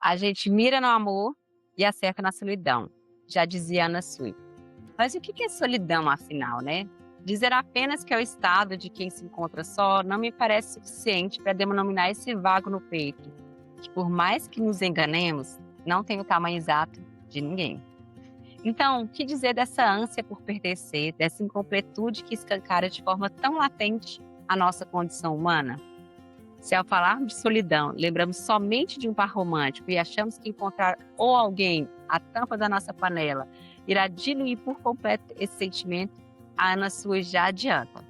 A gente mira no amor e acerta na solidão, já dizia Ana Sui. Mas o que é solidão, afinal, né? Dizer apenas que é o estado de quem se encontra só não me parece suficiente para denominar esse vago no peito, que por mais que nos enganemos, não tem o tamanho exato de ninguém. Então, o que dizer dessa ânsia por pertencer, dessa incompletude que escancara de forma tão latente a nossa condição humana? Se ao falarmos de solidão, lembramos somente de um par romântico e achamos que encontrar ou alguém, a tampa da nossa panela, irá diluir por completo esse sentimento, a Ana Sui já adianta.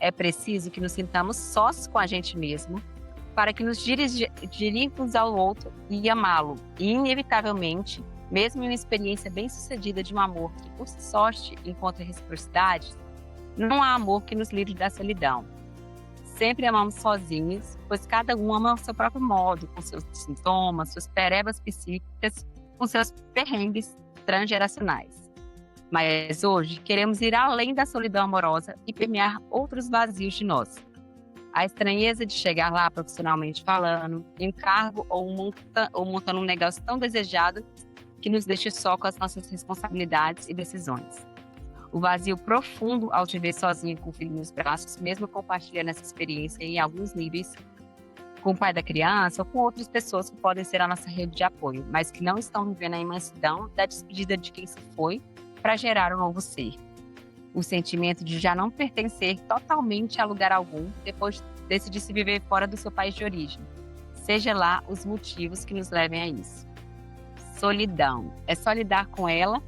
É preciso que nos sintamos sós com a gente mesmo para que nos dirijamos ao outro e amá-lo. E, inevitavelmente, mesmo em uma experiência bem-sucedida de um amor que, por sorte, encontra reciprocidade, não há amor que nos livre da solidão. Sempre amamos sozinhos, pois cada um ama ao seu próprio modo, com seus sintomas, suas perebas psíquicas, com seus perrengues transgeracionais. Mas hoje queremos ir além da solidão amorosa e permear outros vazios de nós. A estranheza de chegar lá profissionalmente falando, em um cargo ou montando um negócio tão desejado que nos deixe só com as nossas responsabilidades e decisões. O vazio profundo ao te ver sozinho com o filho nos braços, mesmo compartilhando essa experiência em alguns níveis com o pai da criança ou com outras pessoas que podem ser a nossa rede de apoio, mas que não estão vivendo a imensidão da despedida de quem se foi para gerar um novo ser. O sentimento de já não pertencer totalmente a lugar algum depois de decidir se viver fora do seu país de origem. Seja lá os motivos que nos levem a isso. Solidão. É só lidar com ela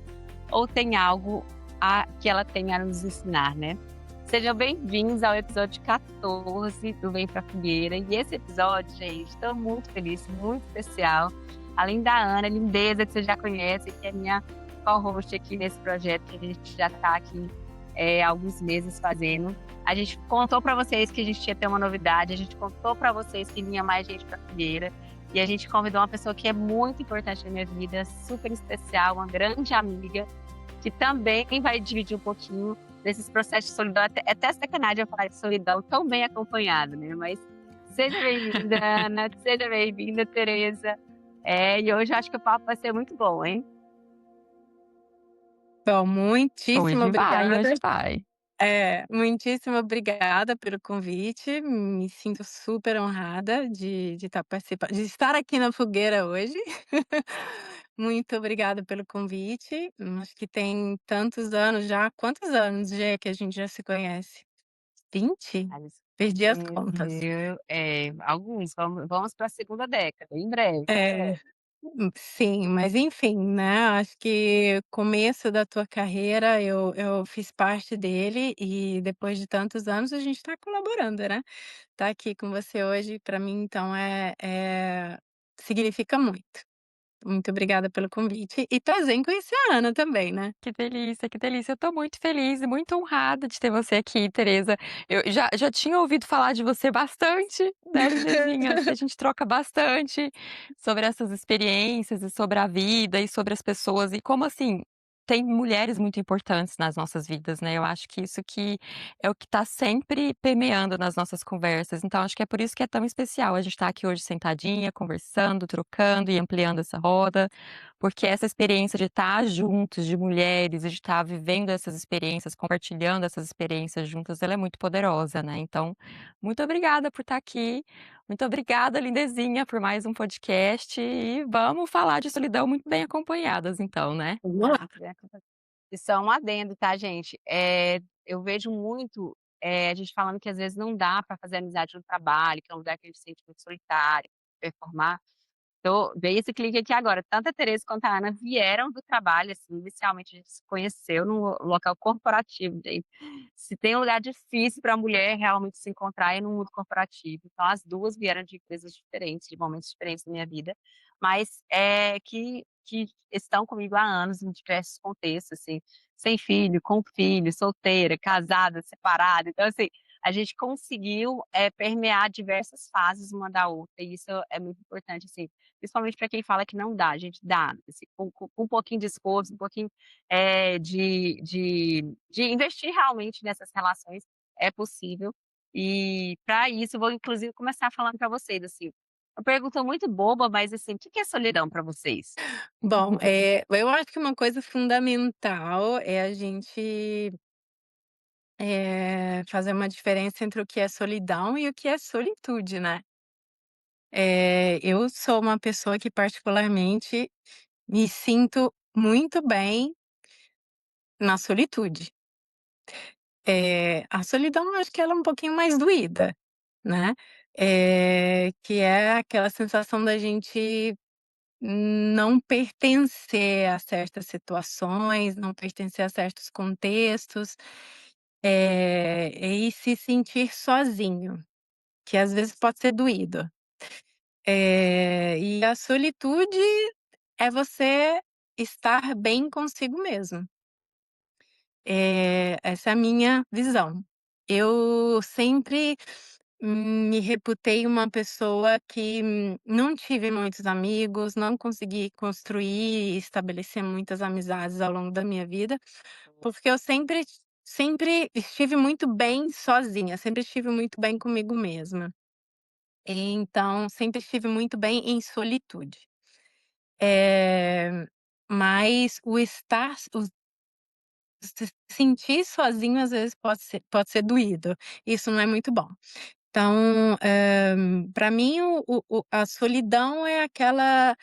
ou tem algo que ela tem a nos ensinar, né? Sejam bem-vindos ao episódio 14 do Vem Pra Fogueira. E esse episódio, gente, estou muito feliz, muito especial. Além da Ana, lindeza, que você já conhece, que é minha co-host aqui nesse projeto, que a gente já está aqui há alguns meses fazendo. A gente contou para vocês que a gente ia ter uma novidade, a gente contou para vocês que vinha mais gente pra Fogueira. E a gente convidou uma pessoa que é muito importante na minha vida, super especial, uma grande amiga, que também vai dividir um pouquinho desses processos de solidão. É até sacanagem eu falar de solidão tão bem acompanhado, né? Mas seja bem-vinda, Ana, seja bem-vinda, Tereza. E hoje eu acho que o papo vai ser muito bom, hein? Bom, muitíssimo Hoje vai, obrigada. hoje vai. Muitíssimo obrigada pelo convite. Me sinto super honrada de estar participando, de estar aqui na fogueira hoje. Muito obrigada pelo convite. Acho que tem tantos anos já. Quantos anos já que a gente já se conhece? 20? Perdi as contas. Alguns, vamos para a segunda década, em breve. É. Sim, mas enfim, né, acho que começo da tua carreira eu fiz parte dele e depois de tantos anos a gente está colaborando, né. Tá aqui com você hoje para mim então significa muito. Muito obrigada pelo convite e prazer em conhecer a Ana também, né. Que delícia, que delícia. Eu tô muito feliz e muito honrada de ter você aqui, Tereza. Eu já tinha ouvido falar de você bastante, né, lindezinha, porque a gente troca bastante sobre essas experiências e sobre a vida e sobre as pessoas e como, assim, tem mulheres muito importantes nas nossas vidas, né, eu acho que isso que é o que tá sempre permeando nas nossas conversas, então acho que é por isso que é tão especial a gente estar aqui hoje sentadinha, conversando, trocando e ampliando essa roda, porque essa experiência de estar juntos, de mulheres, e de estar vivendo essas experiências, compartilhando essas experiências juntas, ela é muito poderosa, né. Então, muito obrigada por estar aqui, muito obrigada, lindezinha, por mais um podcast e vamos falar de solidão muito bem acompanhadas então, né. Vamos lá. E só um adendo, tá, gente? Eu vejo muito a gente falando que às vezes não dá para fazer amizade no trabalho, que é um lugar que a gente se sente muito solitário, performar. Veio esse clique aqui agora. Tanto a Tereza quanto a Ana vieram do trabalho, assim, inicialmente a gente se conheceu no local corporativo, gente. Se tem um lugar difícil para a mulher realmente se encontrar é no mundo corporativo. Então, as duas vieram de empresas diferentes, de momentos diferentes da minha vida, mas que estão comigo há anos em diversos contextos, assim, sem filho, com filho, solteira, casada, separada. Então, assim, a gente conseguiu permear diversas fases uma da outra, e isso é muito importante, assim, principalmente para quem fala que não dá, a gente dá, assim, com um pouquinho de esforço, um pouquinho de investir realmente nessas relações, é possível. E para isso, eu vou inclusive começar falando para vocês, assim, uma pergunta muito boba, mas assim, o que que é solidão para vocês? Bom, eu acho que uma coisa fundamental é a gente, fazer uma diferença entre o que é solidão e o que é solitude, né. Eu sou uma pessoa que particularmente me sinto muito bem na solitude. A solidão eu acho que ela é um pouquinho mais doída, né, que é aquela sensação da gente não pertencer a certas situações, não pertencer a certos contextos, e se sentir sozinho, que às vezes pode ser doído. E a solitude é você estar bem consigo mesmo. Essa é a minha visão. Eu sempre me reputei uma pessoa que não tive muitos amigos, não consegui construir e estabelecer muitas amizades ao longo da minha vida, porque eu sempre estive muito bem sozinha, sempre estive muito bem comigo mesma. Então, sempre estive muito bem em solitude. Eh, mas o se sentir sozinho às vezes pode ser doído, isso não é muito bom. Então, pra mim a solidão é aquela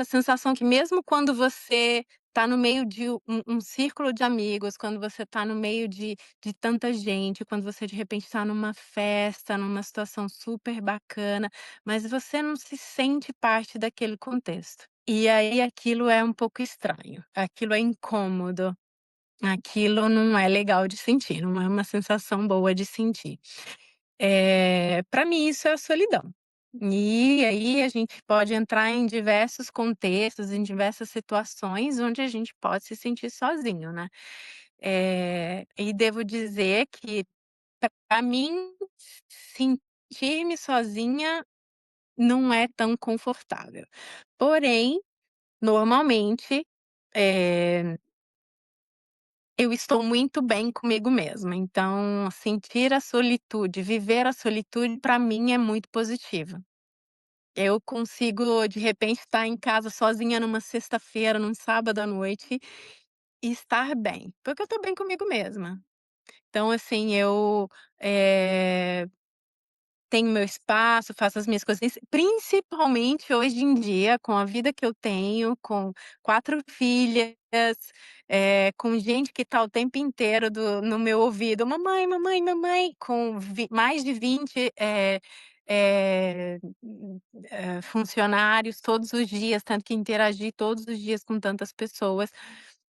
sensação que mesmo quando você tá no meio de um círculo de amigos, quando você tá no meio de tanta gente, quando você de repente tá numa festa, numa situação super bacana, mas você não se sente parte daquele contexto. E aí aquilo é um pouco estranho, aquilo é incômodo, aquilo não é legal de sentir, não é uma sensação boa de sentir. Pra mim isso é a solidão. E aí a gente pode entrar em diversos contextos, em diversas situações onde a gente pode se sentir sozinho, né. E devo dizer que pra mim, sentir-me sozinha não é tão confortável. Porém, normalmente, eh, eu estou muito bem comigo mesma, então sentir a solitude, viver a solitude pra mim é muito positivo. Eu consigo, de repente, estar em casa sozinha numa sexta-feira, num sábado à noite e estar bem, porque eu estou bem comigo mesma. Então, assim, eu, eh, tenho meu espaço, faço as minhas coisinhas, principalmente hoje em dia, com a vida que eu tenho, com 4 filhas, com gente que tá o tempo inteiro no meu ouvido: "Mamãe, mamãe, mamãe", com mais de 20 eh, funcionários todos os dias, tendo que interagir todos os dias com tantas pessoas.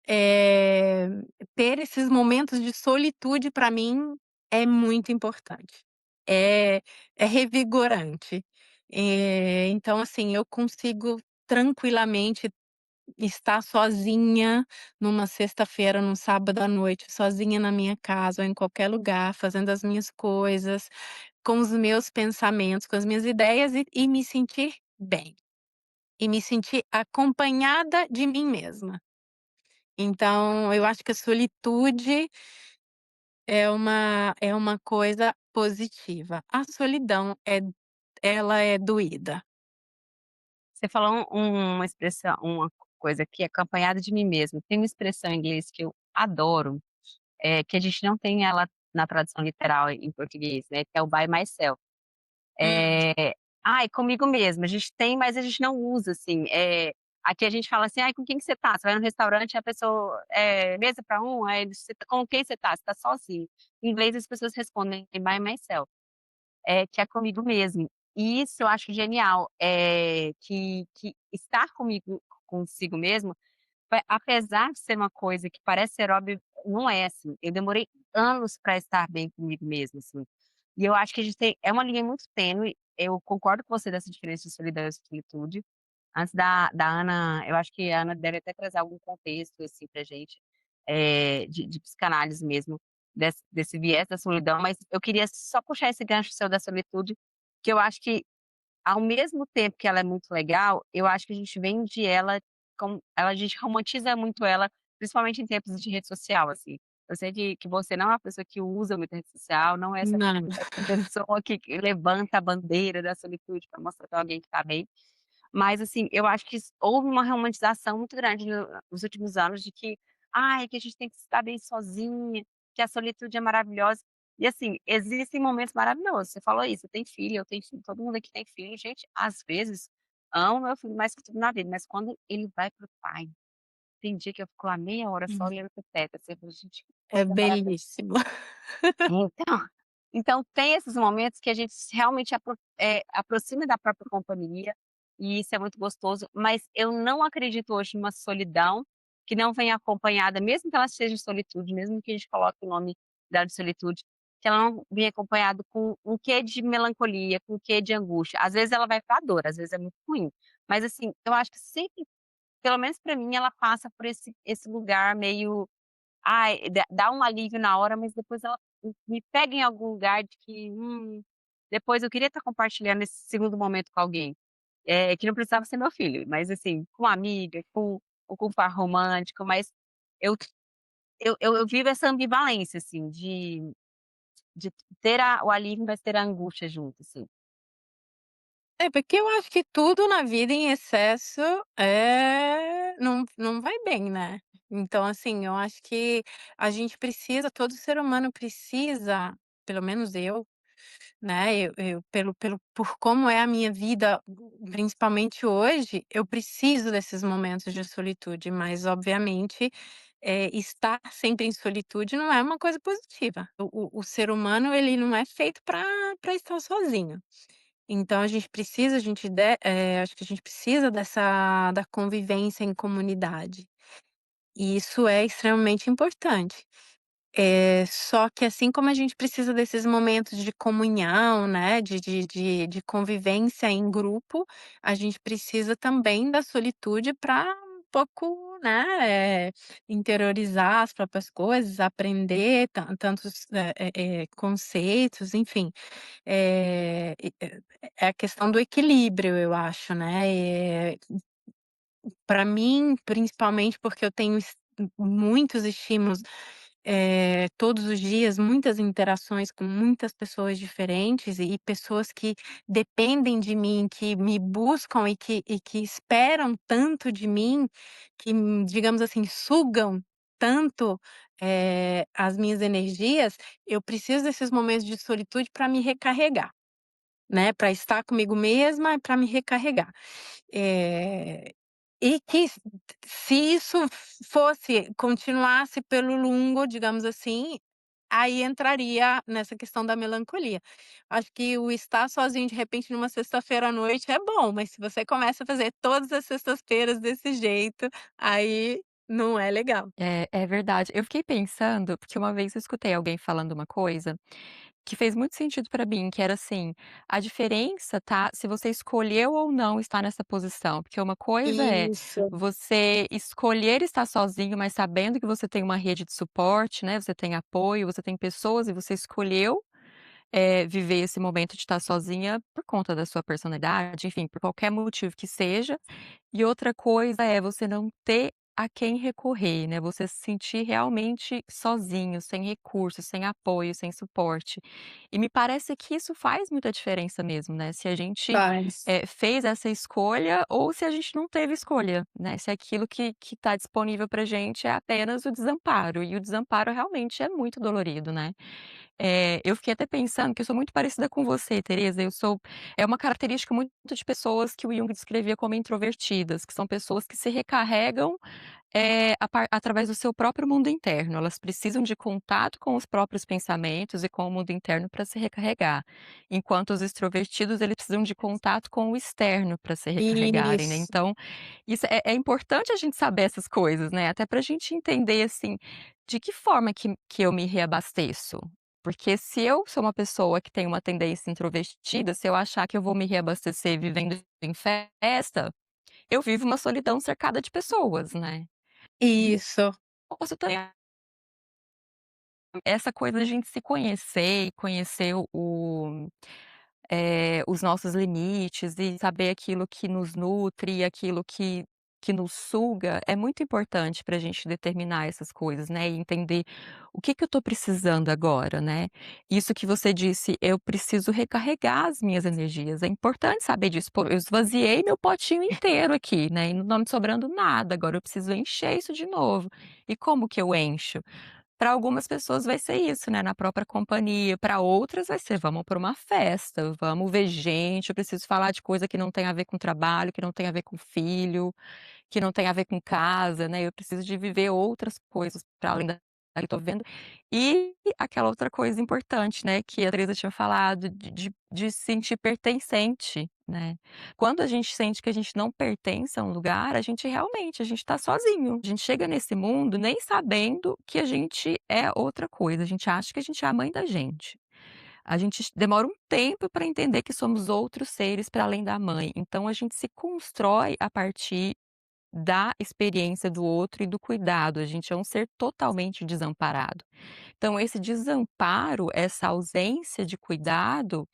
Eh, Ter esses momentos de solitude para mim é muito importante. É é revigorante. Então, assim, eu consigo tranquilamente estar sozinha numa sexta-feira, num sábado à noite, sozinha na minha casa ou em qualquer lugar, fazendo as minhas coisas, com os meus pensamentos, com as minhas ideias e me sentir bem, e me sentir acompanhada de mim mesma. Então, eu acho que a solitude é uma coisa positiva. A solidão ela é doída. Você falou uma expressão, uma coisa que é acompanhada de mim mesmo. Tem uma expressão em inglês que eu adoro, que a gente não tem ela na tradução literal em português, né, que é o by myself. Hum. Ai, comigo mesma, a gente tem, mas a gente não usa, assim, aqui a gente fala assim: "Ai, com quem que você tá?". Você vai no restaurante, a pessoa, "Mesa para um?", aí você tá com quem você tá? Você tá sozinho. Em inglês as pessoas respondem by myself, que é comigo mesmo. E isso eu acho genial, que estar consigo mesmo, apesar de ser uma coisa que parece ser óbvio, não é assim. Eu demorei anos para estar bem comigo mesma, assim. E eu acho que a gente tem uma linha muito tênue, eu concordo com você dessa diferença de solidão e solitude. Antes da Ana, eu acho que a Ana deve até trazer algum contexto, assim, pra gente, de psicanálise mesmo, desse viés da solidão, mas eu queria só puxar esse gancho seu da solitude, que eu acho que, ao mesmo tempo que ela é muito legal, eu acho que a gente vende ela, a gente romantiza muito ela, principalmente em tempos de rede social, assim. Eu sei que você não é uma pessoa que usa muito rede social, não é essa Não. essa pessoa que levanta a bandeira da solitude para mostrar para alguém que está bem. Mas, assim, eu acho que houve uma romantização muito grande nos últimos anos de que: "Ai, que a gente tem que estar bem sozinha, que a solitude é maravilhosa". E, assim, existem momentos maravilhosos, você falou isso, você tem filho, eu tenho filho, todo mundo aqui tem filho. Gente, às vezes, amo meu filho mais que tudo na vida, mas quando ele vai para o pai, tem dia que eu fico lá meia hora só Hum. olhando para o teto, assim, eu falo: "Gente, que É coisa maravilhosa". belíssimo. Então então tem esses momentos que a gente realmente aproxima da própria companhia, e isso é muito gostoso, mas eu não acredito hoje numa solidão que não venha acompanhada, mesmo que ela seja solitude, mesmo que a gente coloque o nome dela de solitude, que ela não venha acompanhado com um quê de melancolia, com um quê de angústia. Às vezes ela vai pra dor, às vezes é muito ruim, mas assim, eu acho que sempre, pelo menos pra mim, ela passa por esse lugar meio. Ai, dá um alívio na hora, mas depois ela me pega em algum lugar de que, depois eu queria estar compartilhando esse segundo momento com alguém, que não precisava ser meu filho, mas assim, com uma amiga, ou com um par romântico, mas eu eu vivo essa ambivalência, assim, de ter o alívio, mas ter a angústia junto, assim. É, porque eu acho que tudo na vida em excesso, não vai bem, né. Então, assim, eu acho que a gente precisa todo ser humano precisa, pelo menos eu, né, eu por como é a minha vida, principalmente hoje, eu preciso desses momentos de solitude, mas obviamente, estar sempre em solitude não é uma coisa positiva. O ser humano ele não é feito para estar sozinho. Então a gente acho que a gente precisa da convivência em comunidade, e isso é extremamente importante. Só que assim como a gente precisa desses momentos de comunhão, né, de convivência em grupo, a gente precisa também da solitude para um pouco, né, interiorizar as próprias coisas, aprender tantos, conceitos, enfim. É a questão do equilíbrio, eu acho, né. Para mim, principalmente porque eu tenho muitos estímulos, todos os dias, muitas interações com muitas pessoas diferentes e pessoas que dependem de mim, que me buscam e que esperam tanto de mim, que, digamos assim, sugam tanto, as minhas energias, eu preciso desses momentos de solitude para me recarregar. Né, para estar comigo mesma e para me recarregar. Eh, e que se isso continuasse pelo longo, digamos assim, aí entraria nessa questão da melancolia. Acho que o estar sozinho, de repente, numa sexta-feira à noite é bom, mas se você começa a fazer todas as sextas-feiras desse jeito, aí não é legal. É verdade. Eu fiquei pensando, porque uma vez eu escutei alguém falando uma coisa que fez muito sentido pra mim, que era assim: a diferença tá se você escolheu ou não estar nessa posição, porque uma coisa é Isso. você escolher estar sozinho, mas sabendo que você tem uma rede de suporte, né, você tem apoio, você tem pessoas e você escolheu, viver esse momento de estar sozinha por conta da sua personalidade, enfim, por qualquer motivo que seja. E outra coisa é você não ter a quem recorrer, né, você se sentir realmente sozinho, sem recursos, sem apoio, sem suporte. E me parece que isso faz muita diferença mesmo, né, se a gente, Faz. fez essa escolha ou se a gente não teve escolha, né, se aquilo que está disponível pra gente é apenas o desamparo, e o desamparo realmente é muito dolorido, né. Eu fiquei até pensando que eu sou muito parecida com você, Tereza, é uma característica muito de pessoas que o Jung descrevia como introvertidas, que são pessoas que se recarregam, através do seu próprio mundo interno, elas precisam de contato com os próprios pensamentos e com o mundo interno para se recarregar, enquanto os extrovertidos, eles precisam de contato com o externo para se recarregarem, né, Isso. então, isso é importante a gente saber essas coisas, né, até para a gente entender, assim, de que forma que eu me reabasteço. Porque se eu sou uma pessoa que tem uma tendência introvertida, se eu achar que eu vou me reabastecer vivendo em festa, eu vivo uma solidão cercada de pessoas, né. E o Isso. oposto também, essa coisa da gente se conhecer e conhecer os nossos limites e saber aquilo que nos nutre e aquilo que que nos suga, é muito importante para a gente determinar essas coisas, né, e entender o que que eu estou precisando agora, né. Isso que você disse, eu preciso recarregar as minhas energias, é importante saber disso. Pô, eu esvaziei meu potinho inteiro aqui, né, e não tá me sobrando nada, agora eu preciso encher isso de novo. E como que eu encho? Para algumas pessoas vai ser isso, né, na própria companhia, para outras vai ser: "Vamos para uma festa, vamos ver gente, eu preciso falar de coisa que não tem a ver com trabalho, que não tem a ver com filho, que não tem a ver com casa, né, eu preciso de viver outras coisas para além da que eu tô vendo". E aquela outra coisa importante, né, que a Teresa tinha falado, de se sentir pertencente, né. Quando a gente sente que a gente não pertence a um lugar, a gente realmente, a gente tá sozinho. A gente chega nesse mundo nem sabendo que a gente é outra coisa, a gente acha que a gente é a mãe da gente. A gente demora um tempo para entender que somos outros seres para além da mãe, então a gente se constrói a partir da experiência do outro e do cuidado, a gente é um ser totalmente desamparado. Então esse desamparo, essa ausência de cuidado,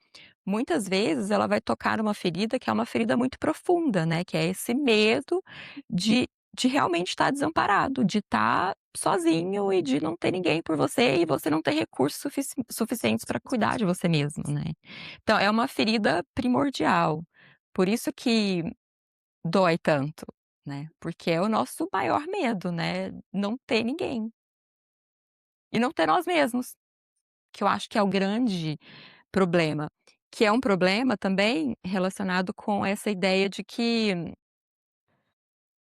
muitas vezes ela vai tocar numa ferida que é uma ferida muito profunda, né, que é esse medo de realmente estar desamparado, de estar sozinho e de não ter ninguém por você e você não ter recursos suficientes para cuidar de você mesmo, né. Então é uma ferida primordial, por isso que dói tanto, né, porque é o nosso maior medo, né, não ter ninguém. E não ter nós mesmos, que eu acho que é o grande problema, que é um problema também relacionado com essa ideia de que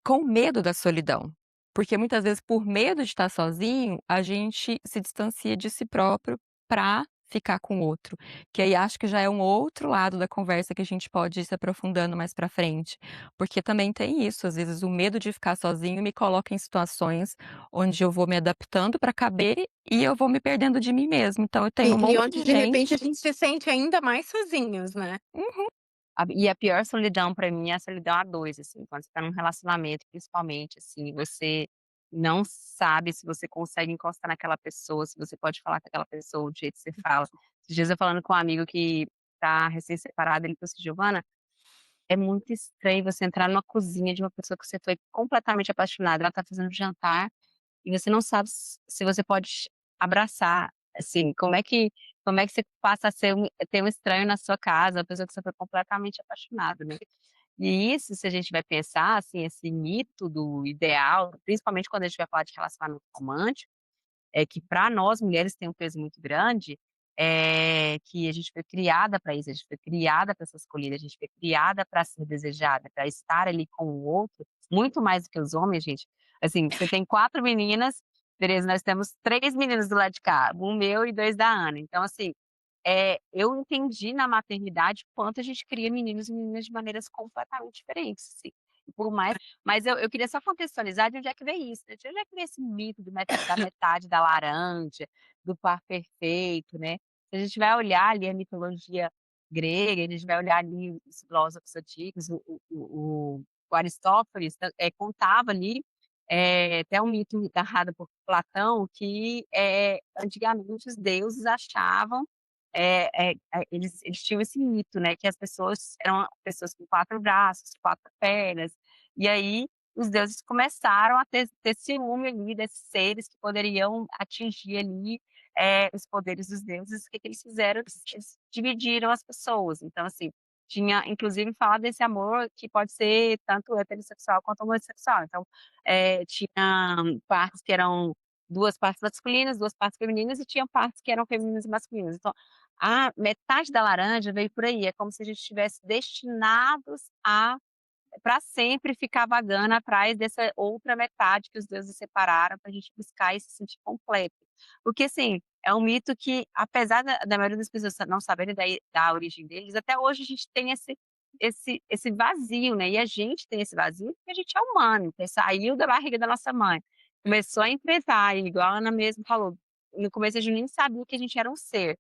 com medo da solidão, porque muitas vezes por medo de estar sozinho, a gente se distancia de si próprio para ficar com o outro, que aí acho que já é um outro lado da conversa que a gente pode ir se aprofundando mais para frente, porque também tem isso, às vezes o medo de ficar sozinho me coloca em situações onde eu vou me adaptando para caber e eu vou me perdendo de mim mesmo, então eu tenho um E monte onde de de repente a gente. gente se sente ainda mais sozinhos, né. Uhum. E a pior solidão pra mim é a solidão a 2, assim, quando você tá num relacionamento, principalmente, assim, você não sabe se você consegue encostar naquela pessoa, se você pode falar com aquela pessoa do jeito que você fala. Esses dias eu falando com um amigo que tá recém-separado, ele falou assim: "Giovana, é muito estranho você entrar numa cozinha de uma pessoa que você foi completamente apaixonada, ela tá fazendo jantar e você não sabe se você pode abraçar, assim, como é que você passa a ser ter um estranho na sua casa, uma pessoa que você foi completamente apaixonado, né. E isso, se a gente vai pensar, assim, esse mito do ideal, principalmente quando a gente vai falar de relacionamento romântico, é que para nós mulheres tem um peso muito grande, que a gente foi criada para isso, a gente foi criada para ser escolhida, a gente foi criada para ser desejada, para estar ali com o outro, muito mais do que os homens, gente. Assim, você tem 4 meninas, Tereza, nós temos 3 meninos do lado de cá, um meu e 2 da Ana. Então, assim, eu entendi na maternidade quanto a gente cria meninos e meninas de maneiras completamente diferentes, assim. E por mais mas eu queria só contextualizar de onde é que veio isso, né, de onde é que veio esse mito da metade da laranja, do par perfeito, né. Se a gente vai olhar ali a mitologia grega, a gente vai olhar ali os filósofos antigos, o Aristófanes, contava ali, até um mito narrado por Platão que, antigamente os deuses achavam, eles tinham esse mito, né, que as pessoas eram pessoas com 4 braços, 4 pernas, e aí os deuses começaram a ter ciúme ali desses seres que poderiam atingir ali, os poderes dos deuses. O que que eles fizeram? Eles dividiram as pessoas. Então, assim, tinha inclusive fala desse amor que pode ser tanto heterossexual quanto homossexual. Então, tinha partes que eram 2 partes masculinas, 2 partes femininas e tinha partes que eram femininas e masculinas. Então, a metade da laranja veio por aí, é como se a gente estivesse destinados a para sempre ficar vagando atrás dessa outra metade que os deuses separaram para a gente buscar e se sentir completo. Porque, assim, é um mito que, apesar da maioria das pessoas não saberem da origem deles, até hoje a gente tem esse vazio, né, e a gente tem esse vazio porque a gente é humano, então saiu da barriga da nossa mãe, começou a enfrentar, e igual a Ana mesmo falou, no começo a gente nem sabia que a gente era um ser.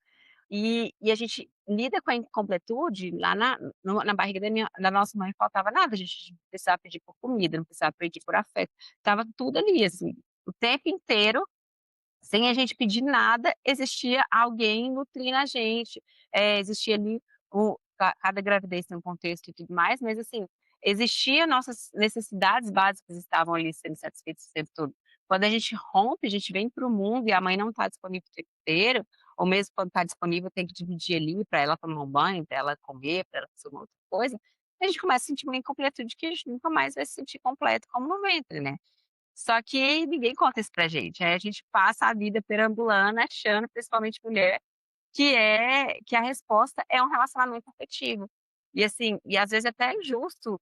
E a gente lida com a incompletude lá na barriga da nossa mãe, faltava nada, a gente não precisava pedir por comida, não precisava pedir por afeto, estava tudo ali, assim, o tempo inteiro, sem a gente pedir nada, existia alguém nutrindo a gente, existia ali cada gravidez tem um contexto e tudo mais, mas assim, existia nossas necessidades básicas estavam ali sendo satisfeitas o tempo todo. Quando a gente rompe, a gente vem para o mundo e a mãe não está disponível o tempo inteiro, ou mesmo quando está disponível tem que dividir ali para ela tomar um banho, para ela comer, para ela fazer uma outra coisa, a gente começa a sentir uma incompletude que a gente nunca mais vai se sentir completo como no ventre, né. Só que ninguém conta isso pra gente, aí a gente passa a vida perambulando achando, principalmente mulher, que a resposta é um relacionamento afetivo. E assim, e às vezes até é injusto,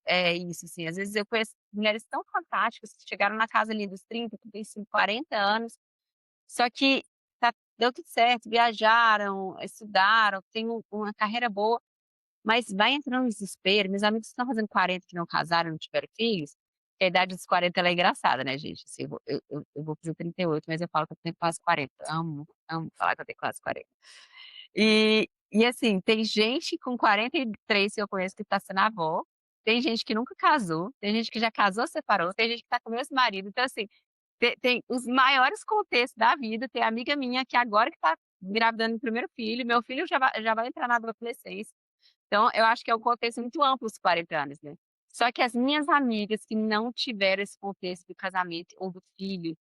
isso, assim, às vezes eu conheço mulheres tão fantásticas que chegaram na casa ali dos 30, 35, 40 anos, só que deu tudo certo, viajaram, estudaram, têm uma carreira boa, mas vai entrando no desespero, meus amigos que estão fazendo 40 que não casaram, não tiveram filhos, que a idade dos 40 ela é engraçada, né, gente, assim, eu vou fazer 38, mas eu falo que eu tenho quase 40, amo, amo falar que eu tenho quase 40. E assim, tem gente com 43 que eu conheço que tá sendo avó, tem gente que nunca casou, tem gente que já casou, separou, tem gente que tá com o mesmo marido, então assim, tem os maiores contextos da vida, tem amiga minha que agora que tá engravidando o primeiro filho, meu filho já vai entrar na adolescência, então eu acho que é um contexto muito amplo os 40 anos, né. Só que as minhas amigas que não tiveram esse contexto do casamento ou do filho,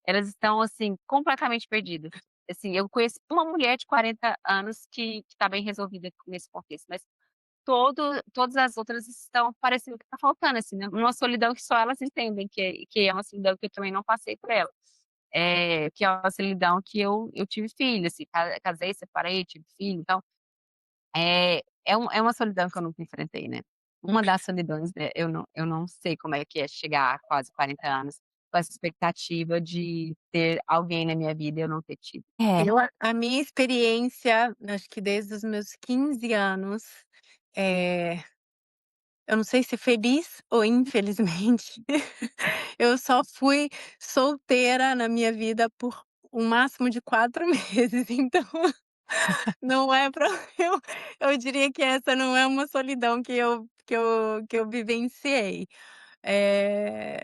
elas estão, assim, completamente perdidas. Assim, eu conheço uma mulher de 40 anos que tá bem resolvida nesse contexto, mas todas as outras estão parecendo que tá faltando, assim, né, uma solidão que só elas entendem, que é uma solidão que eu também não passei por ela. Que é uma solidão que eu tive filho, assim, casei, separei, tive filho, então, é uma solidão que eu nunca enfrentei, né. Uma das solidões, né, eu não sei como é que é chegar a quase 40 anos com essa expectativa de ter alguém na minha vida e eu não ter tido. É. A minha experiência, acho que desde os meus 15 anos, eh, eu não sei se feliz ou infelizmente, eu só fui solteira na minha vida por um máximo de 4 meses, então não é pra eu diria que essa não é uma solidão que eu vivenciei. Eh,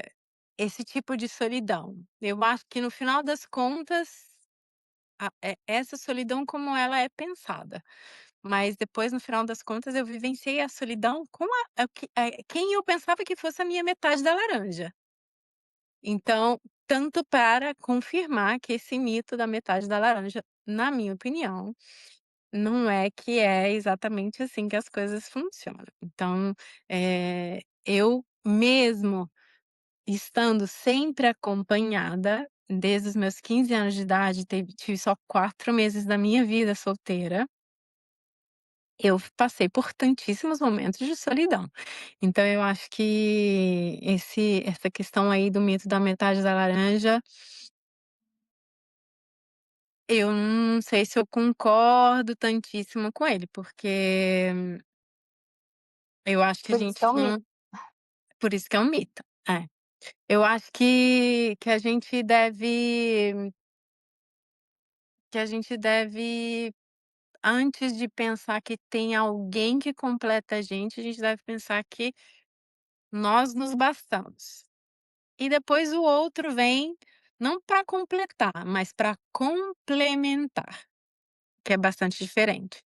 Esse tipo de solidão, eu acho que no final das contas, essa solidão como ela é pensada, mas depois no final das contas eu vivenciei a solidão como quem eu pensava que fosse a minha metade da laranja. Então, tanto para confirmar que esse mito da metade da laranja, na minha opinião, não é que é exatamente assim que as coisas funcionam. Então, eu mesmo estando sempre acompanhada, desde os meus 15 anos de idade, tive só 4 meses da minha vida solteira, eu passei por tantíssimos momentos de solidão. Então eu acho que essa questão aí do mito da metade da laranja, eu não sei se eu concordo tantíssimo com ele, porque eu acho que a Por isso gente que é um não. Por isso que é um mito. É. Eu acho que a gente deve, antes de pensar que tem alguém que completa a gente deve pensar que nós nos bastamos. E depois o outro vem, não para completar, mas para complementar, que é bastante diferente.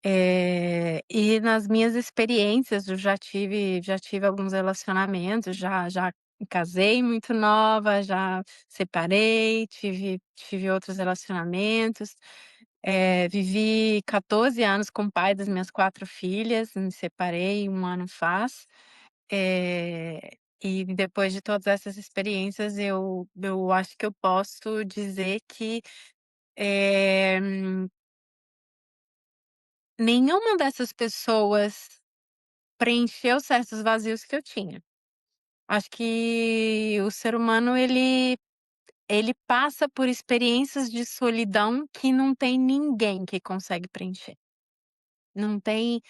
E nas minhas experiências, eu já tive alguns relacionamentos, já casei muito nova, já separei, tive outros relacionamentos, vivi 14 anos com o pai das minhas 4 filhas, me separei 1 ano faz. E depois de todas essas experiências, eu acho que eu posso dizer que, eh, nenhuma dessas pessoas preencheu certos vazios que eu tinha. Acho que o ser humano ele passa por experiências de solidão que não tem ninguém que consegue preencher. Não tem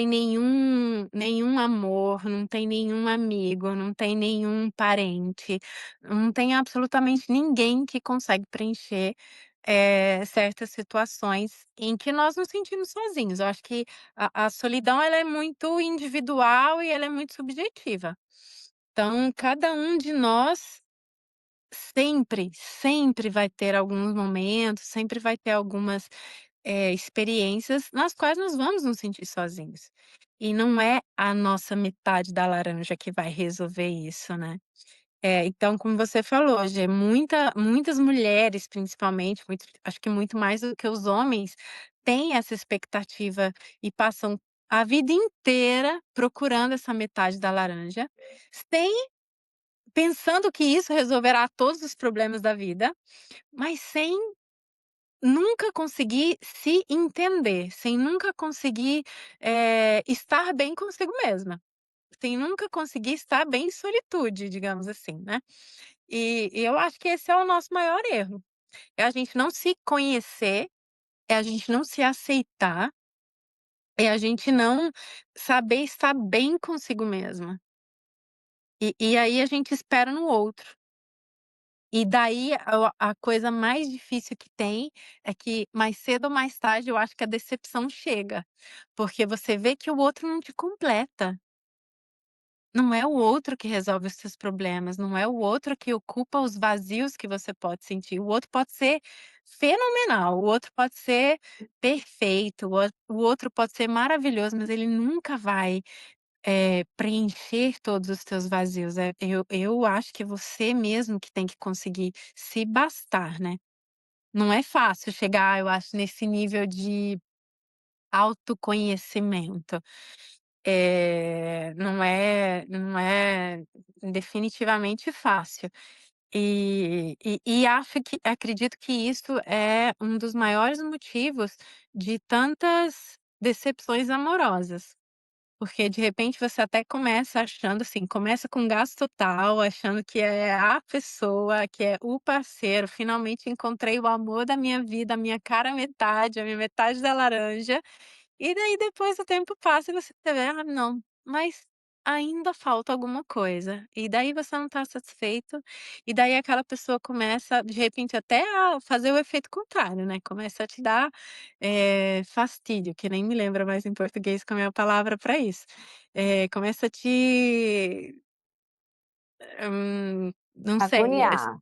nenhum amor, não tem nenhum amigo, não tem nenhum parente, não tem absolutamente ninguém que consegue preencher, certas situações em que nós nos sentimos sozinhos. Eu acho que a solidão ela é muito individual e ela é muito subjetiva. Então cada um de nós sempre, sempre vai ter alguns momentos, sempre vai ter algumas, experiências nas quais nós vamos nos sentir sozinhos. e não é a nossa metade da laranja que vai resolver isso, né. Então, como você falou, Gê, muitas mulheres, principalmente, acho que muito mais do que os homens, têm essa expectativa e passam a vida inteira procurando essa metade da laranja, sem pensando que isso resolverá todos os problemas da vida, mas sem nunca conseguir se entender, sem nunca conseguir, estar bem consigo mesma, sem nunca conseguir estar bem em solitude, digamos assim, né. E eu acho que esse é o nosso maior erro, é a gente não se conhecer, é a gente não se aceitar, é a gente não saber estar bem consigo mesma. E aí a gente espera no outro. E daí a coisa mais difícil que tem é que mais cedo ou mais tarde eu acho que a decepção chega, porque você vê que o outro não te completa. Não é o outro que resolve os seus problemas, não é o outro que ocupa os vazios que você pode sentir. O outro pode ser fenomenal, o outro pode ser perfeito, o outro pode ser maravilhoso, mas ele nunca vai, preencher todos os teus vazios. Eu acho que você mesmo que tem que conseguir se bastar, né. Não é fácil chegar, eu acho, nesse nível de autoconhecimento. Não é definitivamente fácil. E acho que acredito que isso é um dos maiores motivos de tantas decepções amorosas. Porque de repente você até começa achando assim, começa com gasto total, achando que é a pessoa, que é o parceiro, finalmente encontrei o amor da minha vida, a minha cara metade, a minha metade da laranja. E daí depois o tempo passa e você vê: "Ah, não, mas ainda falta alguma coisa". E daí você não está satisfeito, e daí aquela pessoa começa, de repente, até a fazer o efeito contrário, né, começa a te dar, fastídio, que nem me lembro mais em português como é a palavra para isso. Começa a te, não sei, Agoniar,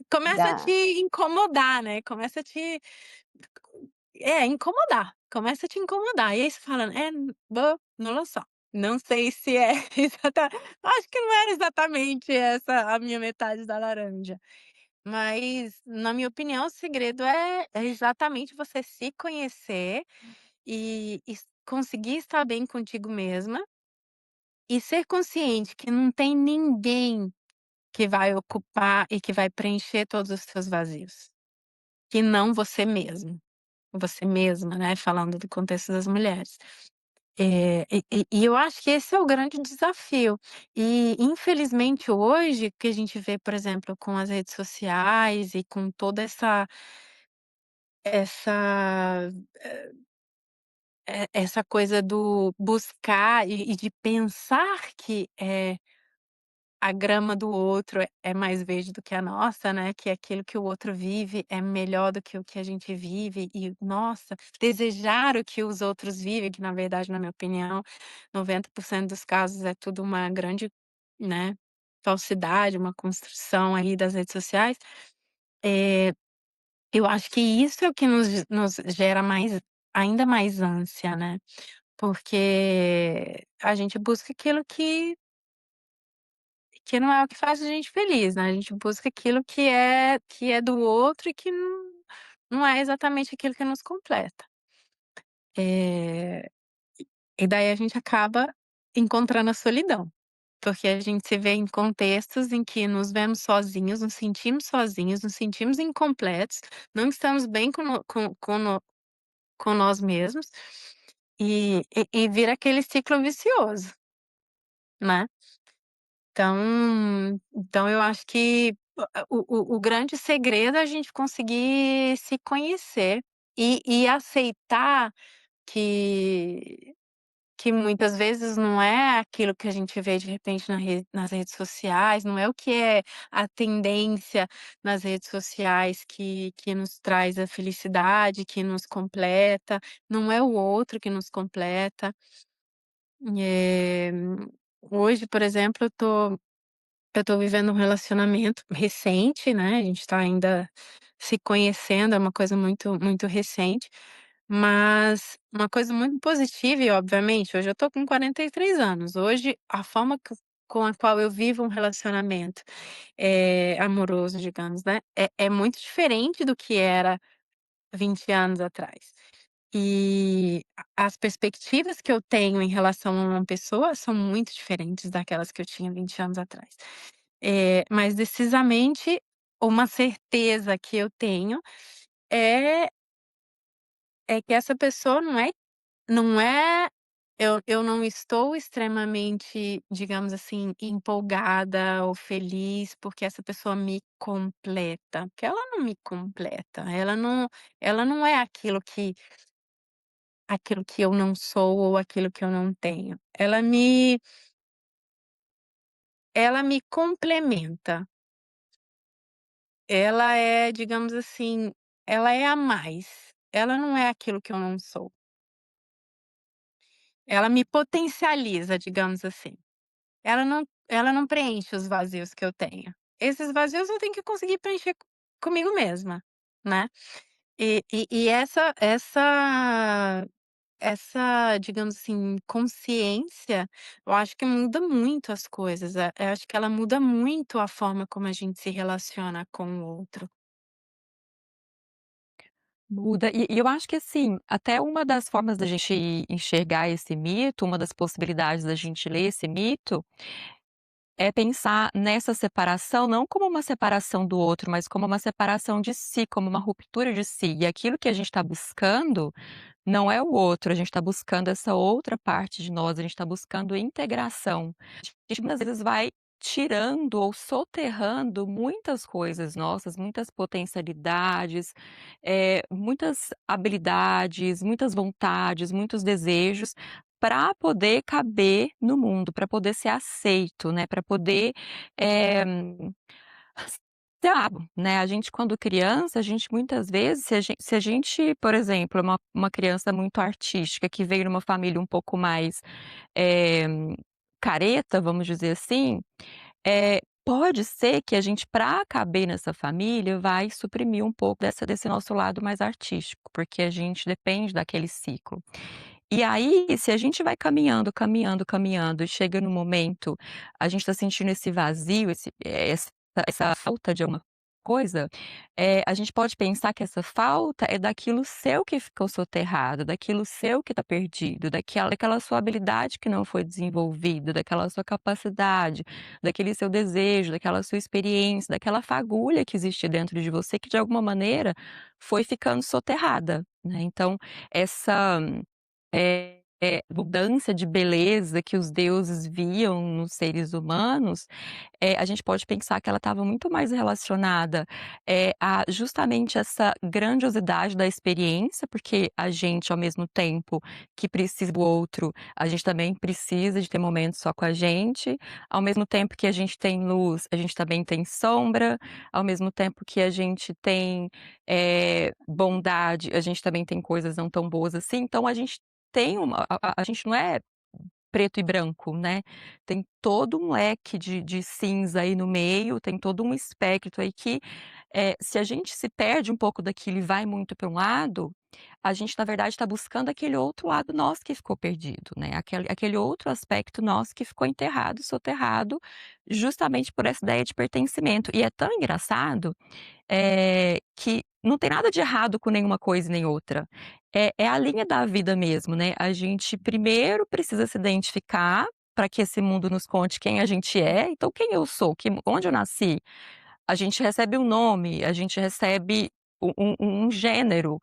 começa a te dá. incomodar, né, começa a te incomodar, começa a te incomodar, e aí você fala: não lo so, não sei se é acho que não era exatamente essa a minha metade da laranja". Mas, na minha opinião, o segredo é exatamente você se conhecer e conseguir estar bem contigo mesma, e ser consciente que não tem ninguém que vai ocupar e que vai preencher todos os seus vazios, que não você mesmo. Você mesma, né, falando do contexto das mulheres. E eu acho que esse é o grande desafio. E infelizmente hoje, que a gente vê, por exemplo, com as redes sociais e com toda essa, essa coisa do buscar e de pensar que, a grama do outro é mais verde do que a nossa, né, que aquilo que o outro vive é melhor do que o que a gente vive e, nossa, desejar o que os outros vivem, que na verdade, na minha opinião, 90% dos casos é tudo uma grande, né, falsidade, uma construção aí das redes sociais. Eh, eu acho que isso é o que nos gera mais ainda mais ânsia, né, porque a gente busca aquilo que não é o que faz a gente feliz, né, a gente busca aquilo que é do outro e que não é exatamente aquilo que nos completa. Eh, e daí a gente acaba encontrando a solidão, porque a gente se vê em contextos em que nos vemos sozinhos, nos sentimos incompletos, não estamos bem com nós mesmos, e vira aquele ciclo vicioso, né. Então eu acho que o grande segredo é a gente conseguir se conhecer e aceitar que que muitas vezes não é aquilo que a gente vê de repente nas redes sociais, não é o que é a tendência nas redes sociais que nos traz a felicidade, que nos completa, não é o outro que nos completa. Eh, hoje, por exemplo, eu tô vivendo um relacionamento recente, né, a gente tá ainda se conhecendo, é uma coisa muito muito recente, Mas uma coisa muito positiva e obviamente hoje eu tô com 43 anos, hoje a forma com a qual eu vivo um relacionamento, amoroso, digamos, né, é muito diferente do que era 20 anos atrás. E as perspectivas que eu tenho em relação a uma pessoa são muito diferentes daquelas que eu tinha 20 anos atrás. Mas decisamente uma certeza que eu tenho é que essa pessoa não é eu não estou extremamente, digamos assim, empolgada ou feliz porque essa pessoa me completa, porque ela não me completa, ela não é aquilo que eu não sou ou aquilo que eu não tenho. Ela me complementa. Ela é, digamos assim, ela é a mais. Ela não é aquilo que eu não sou. Ela me potencializa, digamos assim. Ela não preenche os vazios que eu tenho. Esses vazios eu tenho que conseguir preencher comigo mesma, né. E essa, digamos assim, consciência, eu acho que muda muito as coisas, eu acho que ela muda muito a forma como a gente se relaciona com o outro. Muda. E eu acho que, assim, até uma das formas da gente enxergar esse mito, uma das possibilidades da gente ler esse mito, é pensar nessa separação não como uma separação do outro, mas como uma separação de si, como uma ruptura de si. E aquilo que a gente está buscando não é o outro, a gente está buscando essa outra parte de nós, a gente está buscando integração. A gente muitas vezes vai tirando ou soterrando muitas coisas nossas, muitas potencialidades, muitas habilidades, muitas vontades, muitos desejos, para poder caber no mundo, para poder ser aceito, né, para poder, eh ser amado, né. A gente quando criança, a gente muitas vezes, se a gente, por exemplo, é uma criança muito artística que veio numa família um pouco mais, eh, careta, vamos dizer assim, pode ser que a gente, para caber nessa família, vai suprimir um pouco desse nosso lado mais artístico, porque a gente depende daquele ciclo. E aí, se a gente vai caminhando, caminhando, caminhando e chega no momento, a gente está sentindo esse vazio, essa falta de alguma coisa, a gente pode pensar que essa falta é daquilo seu que ficou soterrado, daquilo seu que está perdido, daquela sua habilidade que não foi desenvolvida, daquela sua capacidade, daquele seu desejo, daquela sua experiência, daquela fagulha que existe dentro de você que de alguma maneira foi ficando soterrada, né. Então essa mudança de beleza que os deuses viam nos seres humanos, a gente pode pensar que ela estava muito mais relacionada, a justamente essa grandiosidade da experiência, porque a gente, ao mesmo tempo que precisa do outro, a gente também precisa de ter momentos só com a gente, ao mesmo tempo que a gente tem luz, a gente também tem sombra, ao mesmo tempo que a gente tem, bondade, a gente também tem coisas não tão boas assim, então a gente tem uma a gente não é preto e branco, né, tem todo um leque de cinza aí no meio, tem todo um espectro aí que, se a gente se perde um pouco daquilo e vai muito para um lado, a gente na verdade está buscando aquele outro lado nosso que ficou perdido, né, aquele outro aspecto nosso que ficou enterrado, soterrado, justamente por essa ideia de pertencimento. E é tão engraçado que não tem nada de errado com nenhuma coisa e nem outra. É a linha da vida mesmo, né. A gente primeiro precisa se identificar, para que esse mundo nos conte quem a gente é. Então quem eu sou, onde eu nasci, a gente recebe um nome, a gente recebe um gênero,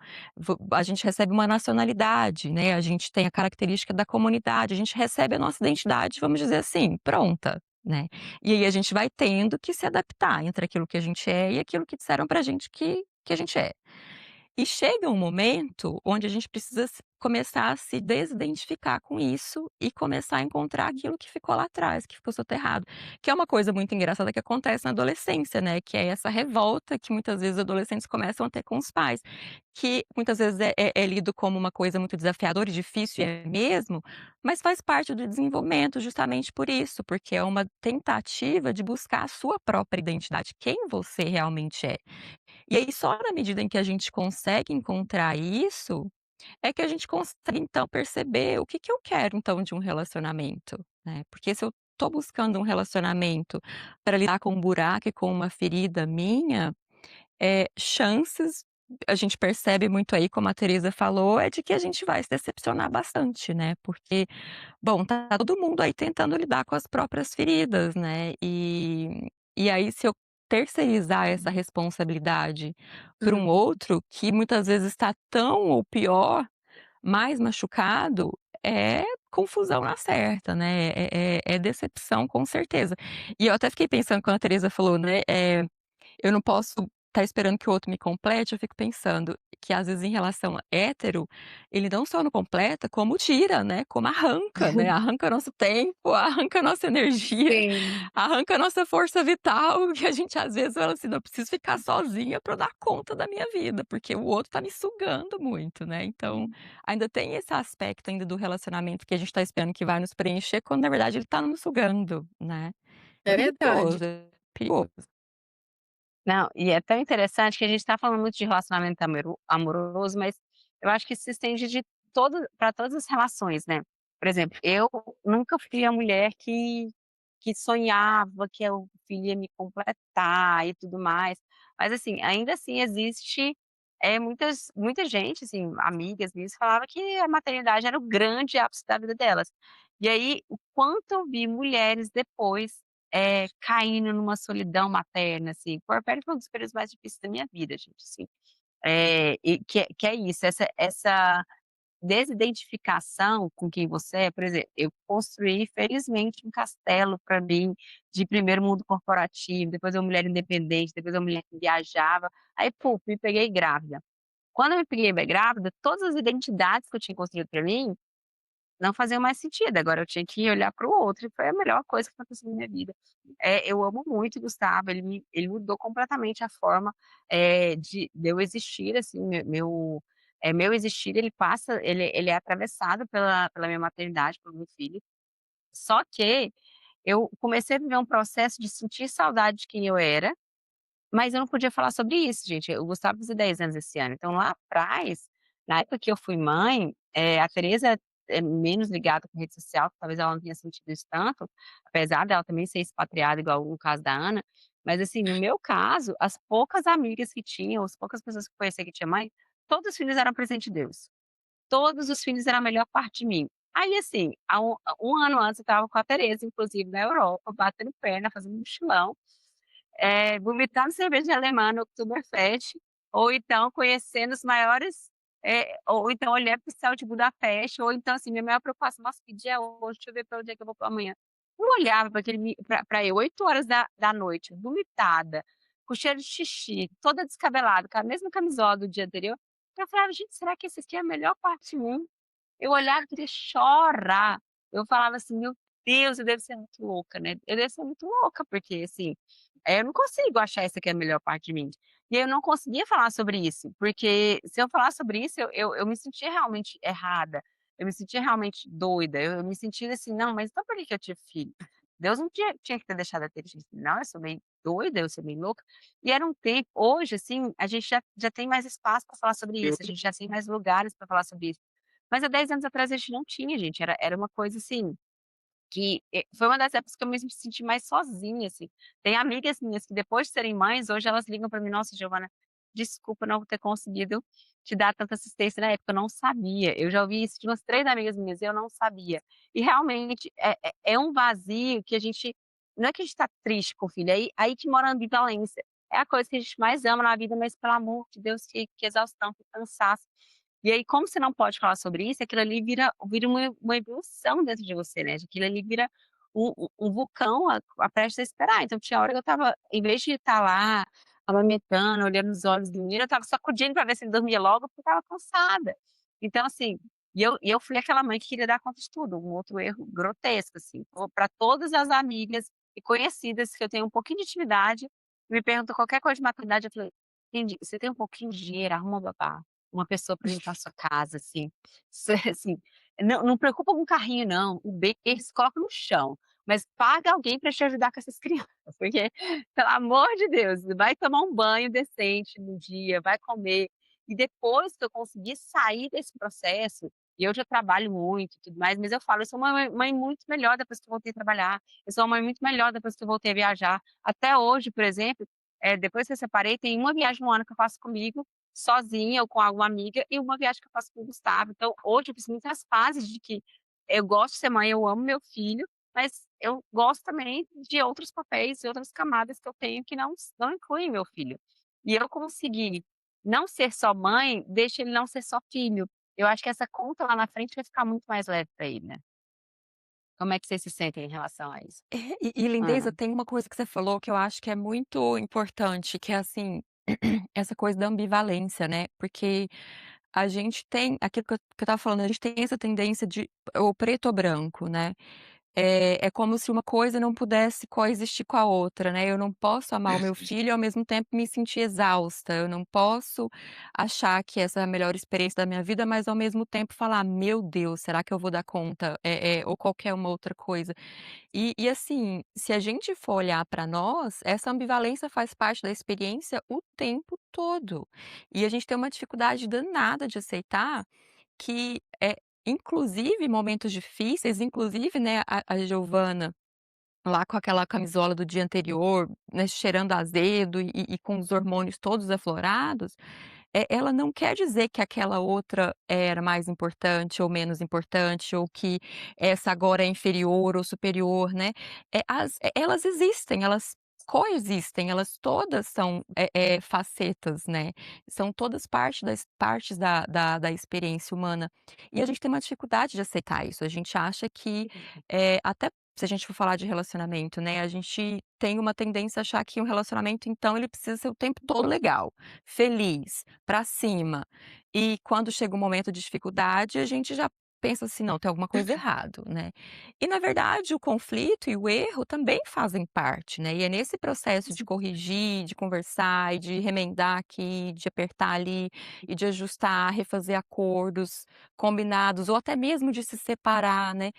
a gente recebe uma nacionalidade, né, a gente tem a característica da comunidade, a gente recebe a nossa identidade, vamos dizer assim, pronta, né. E aí a gente vai tendo que se adaptar entre aquilo que a gente é e aquilo que disseram pra gente que a gente é. E chega um momento onde a gente precisa começar a se desidentificar com isso e começar a encontrar aquilo que ficou lá atrás, que ficou soterrado. Que é uma coisa muito engraçada que acontece na adolescência, né? Que é essa revolta que muitas vezes os adolescentes começam a ter com os pais. Que muitas vezes é lido como uma coisa muito desafiadora e difícil, e é mesmo, mas faz parte do desenvolvimento justamente por isso, porque é uma tentativa de buscar a sua própria identidade, quem você realmente é. E aí só na medida em que a gente consegue encontrar isso, é que a gente consegue então perceber o que que eu quero então de um relacionamento, né, porque se eu tô buscando um relacionamento para lidar com um buraco e com uma ferida minha, chances, a gente percebe muito aí, como a Teresa falou, é de que a gente vai se decepcionar bastante, né, porque, bom, tá todo mundo aí tentando lidar com as próprias feridas, né, e aí se eu terceirizar essa responsabilidade para um Uhum. outro que muitas vezes está tão ou pior, mais machucado, é confusão na certa, né, é decepção com certeza. E eu até fiquei pensando quando a Teresa falou, né, eu não posso estar esperando que o outro me complete, eu fico pensando que às vezes em relação a hétero, ele não só não completa, como tira, né, como arranca, né, arranca nosso tempo, arranca nossa energia, Sim. arranca nossa força vital, que a gente às vezes fala assim: "Não, eu preciso ficar sozinha para eu dar conta da minha vida, porque o outro tá me sugando muito", né, então, ainda tem esse aspecto ainda do relacionamento que a gente tá esperando que vai nos preencher, quando na verdade ele tá nos sugando, né. É É verdade. perigoso, é perigoso. Não, e é tão interessante que a gente está falando muito de relacionamento amoroso, mas eu acho que isso se estende de para todas as relações, né. Por exemplo, eu nunca fui a mulher que sonhava que o filho ia me completar e tudo mais, mas assim, ainda assim existe, muita gente, assim, amigas minhas falava que a maternidade era o grande ápice da vida delas. E aí, o quanto eu vi mulheres depois caindo numa solidão materna, assim, o puerpério foi um dos períodos mais difíceis da minha vida, gente, assim. E que é isso, essa desidentificação com quem você é, por exemplo, eu construí felizmente um castelo para mim, de primeiro mundo corporativo, depois uma mulher independente, depois uma mulher que viajava, aí puf, me peguei grávida. Quando eu me peguei grávida, todas as identidades que eu tinha construído para mim não fazia mais sentido, agora eu tinha que olhar para o outro e foi a melhor coisa que aconteceu na minha vida. Eu amo muito o Gustavo, ele mudou completamente a forma, de eu existir, assim, meu existir ele é atravessado pela minha maternidade, pelo meu filho, só que eu comecei a viver um processo de sentir saudade de quem eu era, mas eu não podia falar sobre isso, gente. O Gustavo fez 10 anos esse ano, então lá atrás, na época que eu fui mãe, a Teresa é menos ligada com rede social, talvez ela não tenha sentido isso tanto, apesar dela também ser expatriada igual no caso da Ana, mas assim, no meu caso, as poucas amigas que tinham, as poucas pessoas que eu conhecia que tinha mãe, todos os filhos eram presente de Deus. Todos os filhos eram a melhor parte de mim. Aí assim, há um ano antes eu estava com a Teresa, inclusive na Europa, batendo perna, fazendo mochilão, vomitando cerveja alemã no Oktoberfest, ou então conhecendo os maiores, ou então olhando para o céu de Budapeste, ou então, assim, minha maior preocupação: "Nossa, que dia é hoje? Deixa eu ver para onde é que eu vou amanhã". Eu olhava para aquele mi pra eu 8 horas da noite, vomitada, com cheiro de xixi, toda descabelada, com a mesma camisola do dia anterior, eu falava: "Gente, será que esse aqui é a melhor parte de mim?". Eu olhava e queria chorar. Eu falava assim: "Meu Deus, eu devo ser muito louca, né, eu devo ser muito louca", porque, assim, eu não consigo achar essa que é a melhor parte de mim. E eu não conseguia falar sobre isso, porque se eu falar sobre isso, eu me sentia realmente errada, eu me sentia realmente doida, eu me sentia assim: "Não, mas então por que que eu tive filho? Deus não tinha que ter deixado eu ter filho, não, eu sou meio doida, eu sou meio louca". E era um tempo hoje, assim, a gente já tem mais espaço para falar sobre isso, a gente já tem mais lugares para falar sobre isso. Mas há 10 anos atrás a gente não tinha, gente, era uma coisa assim que, foi uma das épocas que eu me senti mais sozinha, assim. Tem amigas minhas que depois de serem mães, hoje elas ligam para mim: "Nossa, Giovana, desculpa não ter conseguido te dar tanta assistência na época, eu não sabia". Eu já ouvi isso de umas 3 amigas minhas, eu não sabia. E realmente é um vazio que a gente não é que a gente está triste com o filho, aí que mora a ambivalência. É a coisa que a gente mais ama na vida, mas pelo amor de Deus, que exaustão, que cansaço. E aí, como você não pode falar sobre isso, aquilo ali vira uma evolução dentro de você, né, aquilo ali vira um vulcão a prestes a esperar. Então tinha hora que eu estava, em vez de estar lá amamentando, olhando nos olhos do menino, eu estava sacudindo para ver se ele dormia logo, porque eu estava cansada. Então assim, e eu fui aquela mãe que queria dar conta de tudo, um outro erro grotesco, assim. Para todas as amigas e conhecidas que eu tenho um pouquinho de intimidade, me perguntam qualquer coisa de maternidade, eu falei: "Entendi, você tem um pouquinho de dinheiro, arruma um babá". Uma pessoa para limpar a sua casa, assim, assim, não preocupa com o carrinho não, o berço coloca no chão, mas paga alguém para te ajudar com essas crianças, porque, pelo amor de Deus, vai tomar um banho decente no dia, vai comer, E depois que eu consegui sair desse processo, e eu já trabalho muito e tudo mais, mas eu falo, eu sou uma mãe muito melhor depois que eu voltei a trabalhar, eu sou uma mãe muito melhor depois que eu voltei a viajar. Até hoje, por exemplo, depois que eu separei, tem uma viagem no ano que eu faço comigo, sozinha ou com alguma amiga, e uma viagem que eu faço com o Gustavo. Então, hoje eu preciso muitas fases de que eu gosto de ser mãe, eu amo meu filho, mas eu gosto também de outros papéis e outras camadas que eu tenho que não incluem meu filho. E eu consegui não ser só mãe, deixa ele não ser só filho. Eu acho que essa conta lá na frente vai ficar muito mais leve para ele, né. Como é que vocês se sentem em relação a isso? E Hã. lindeza, tem uma coisa que você falou que eu acho que é muito importante, que é assim, essa coisa da ambivalência, né, porque a gente tem aquilo que eu estava falando, a gente tem essa tendência de ou preto ou branco, né. É como se uma coisa não pudesse coexistir com a outra, né, eu não posso amar o meu filho e ao mesmo tempo me sentir exausta, eu não posso achar que essa é a melhor experiência da minha vida, mas ao mesmo tempo falar: "Meu Deus, será que eu vou dar conta?", ou qualquer uma outra coisa. E assim, se a gente for olhar para nós, essa ambivalência faz parte da experiência o tempo todo. E a gente tem uma dificuldade danada de aceitar que, inclusive momentos difíceis, inclusive, né, a Giovana lá com aquela camisola do dia anterior, né, cheirando azedo e com os hormônios todos aflorados, ela não quer dizer que aquela outra era mais importante ou menos importante, ou que essa agora é inferior ou superior, né. Elas existem, elas coexistem, elas todas são, facetas, né, são todas partes da experiência humana. E a gente tem uma dificuldade de aceitar isso, a gente acha que, até se a gente for falar de relacionamento, né, a gente tem uma tendência a achar que um relacionamento, então, ele precisa ser o tempo todo legal, feliz, pra cima. E quando chega um momento de dificuldade, a gente já pensa assim: "Não, tem alguma coisa errado", né. E na verdade o conflito e o erro também fazem parte, né, e é nesse processo de corrigir, de conversar e de remendar aqui, de apertar ali, e de ajustar, refazer acordos combinados ou até mesmo de se separar, né,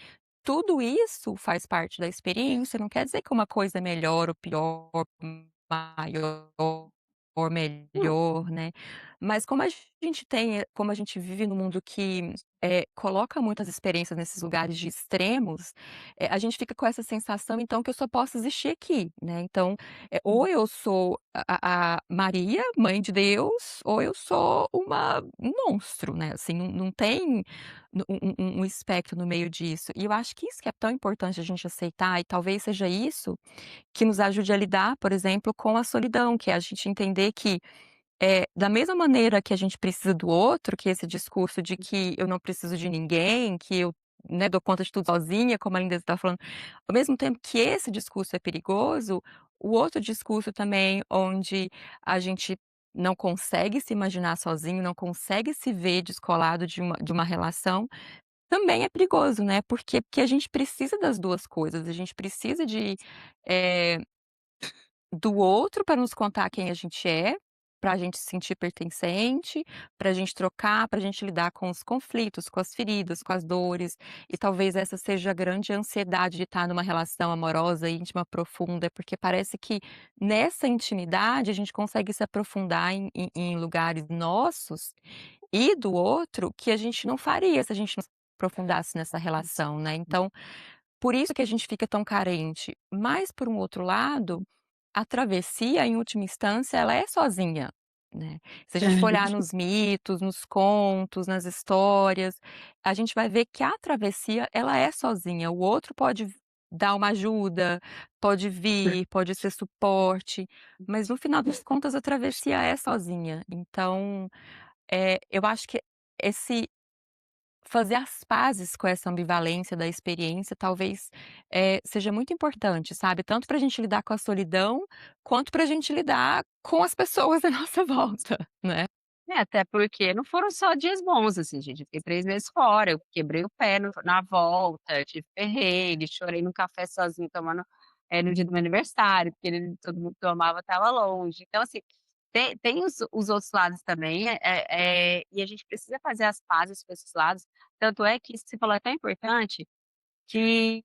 tudo isso faz parte da experiência, não quer dizer que uma coisa é melhor ou pior, maior ou Hum. melhor, né. Mas como a gente vive num mundo que, coloca muitas experiências nesses lugares de extremos, a gente fica com essa sensação então que eu só posso existir aqui, né. Então, ou eu sou a Maria, mãe de Deus, ou eu sou um monstro, né, assim, não tem um espectro no meio disso. E eu acho que isso que é tão importante a gente aceitar e talvez seja isso que nos ajude a lidar, por exemplo, com a solidão, que é a gente entender que, da mesma maneira que a gente precisa do outro, que esse discurso de que eu não preciso de ninguém, que eu, né, dou conta de tudo sozinha, como a Linda está falando, ao mesmo tempo que esse discurso é perigoso, o outro discurso também onde a gente não consegue se imaginar sozinho, não consegue se ver descolado de uma relação, também é perigoso, né, porque a gente precisa das 2 coisas, a gente precisa eh, do outro para nos contar quem a gente é, para a gente se sentir pertencente, para a gente trocar, para a gente lidar com os conflitos, com as feridas, com as dores, e talvez essa seja a grande ansiedade de estar numa relação amorosa, íntima, profunda, porque parece que nessa intimidade a gente consegue se aprofundar em lugares nossos e do outro que a gente não faria se a gente não se aprofundasse nessa relação, né. Então, por isso que a gente fica tão carente. Mas, por um outro lado, a travessia, em última instância, ela é sozinha, né. Se a gente for olhar nos mitos, nos contos, nas histórias, a gente vai ver que a travessia, ela é sozinha. O outro pode dar uma ajuda, pode vir, pode ser suporte, mas no final das contas a travessia é sozinha. Então, eu acho que esse fazer as pazes com essa ambivalência da experiência talvez, seja muito importante, sabe, tanto para a gente lidar com a solidão, quanto para a gente lidar com as pessoas à nossa volta, né. Até porque não foram só dias bons, assim, gente, eu fiquei 3 meses fora, eu quebrei o pé na volta, eu tive perrengue, chorei no café sozinho tomando no dia do meu aniversário, porque todo mundo que eu amava estava longe. Então, assim, tem os outros lados também, e a gente precisa fazer as pazes com esses lados, tanto é que isso que você falou é tão importante, que,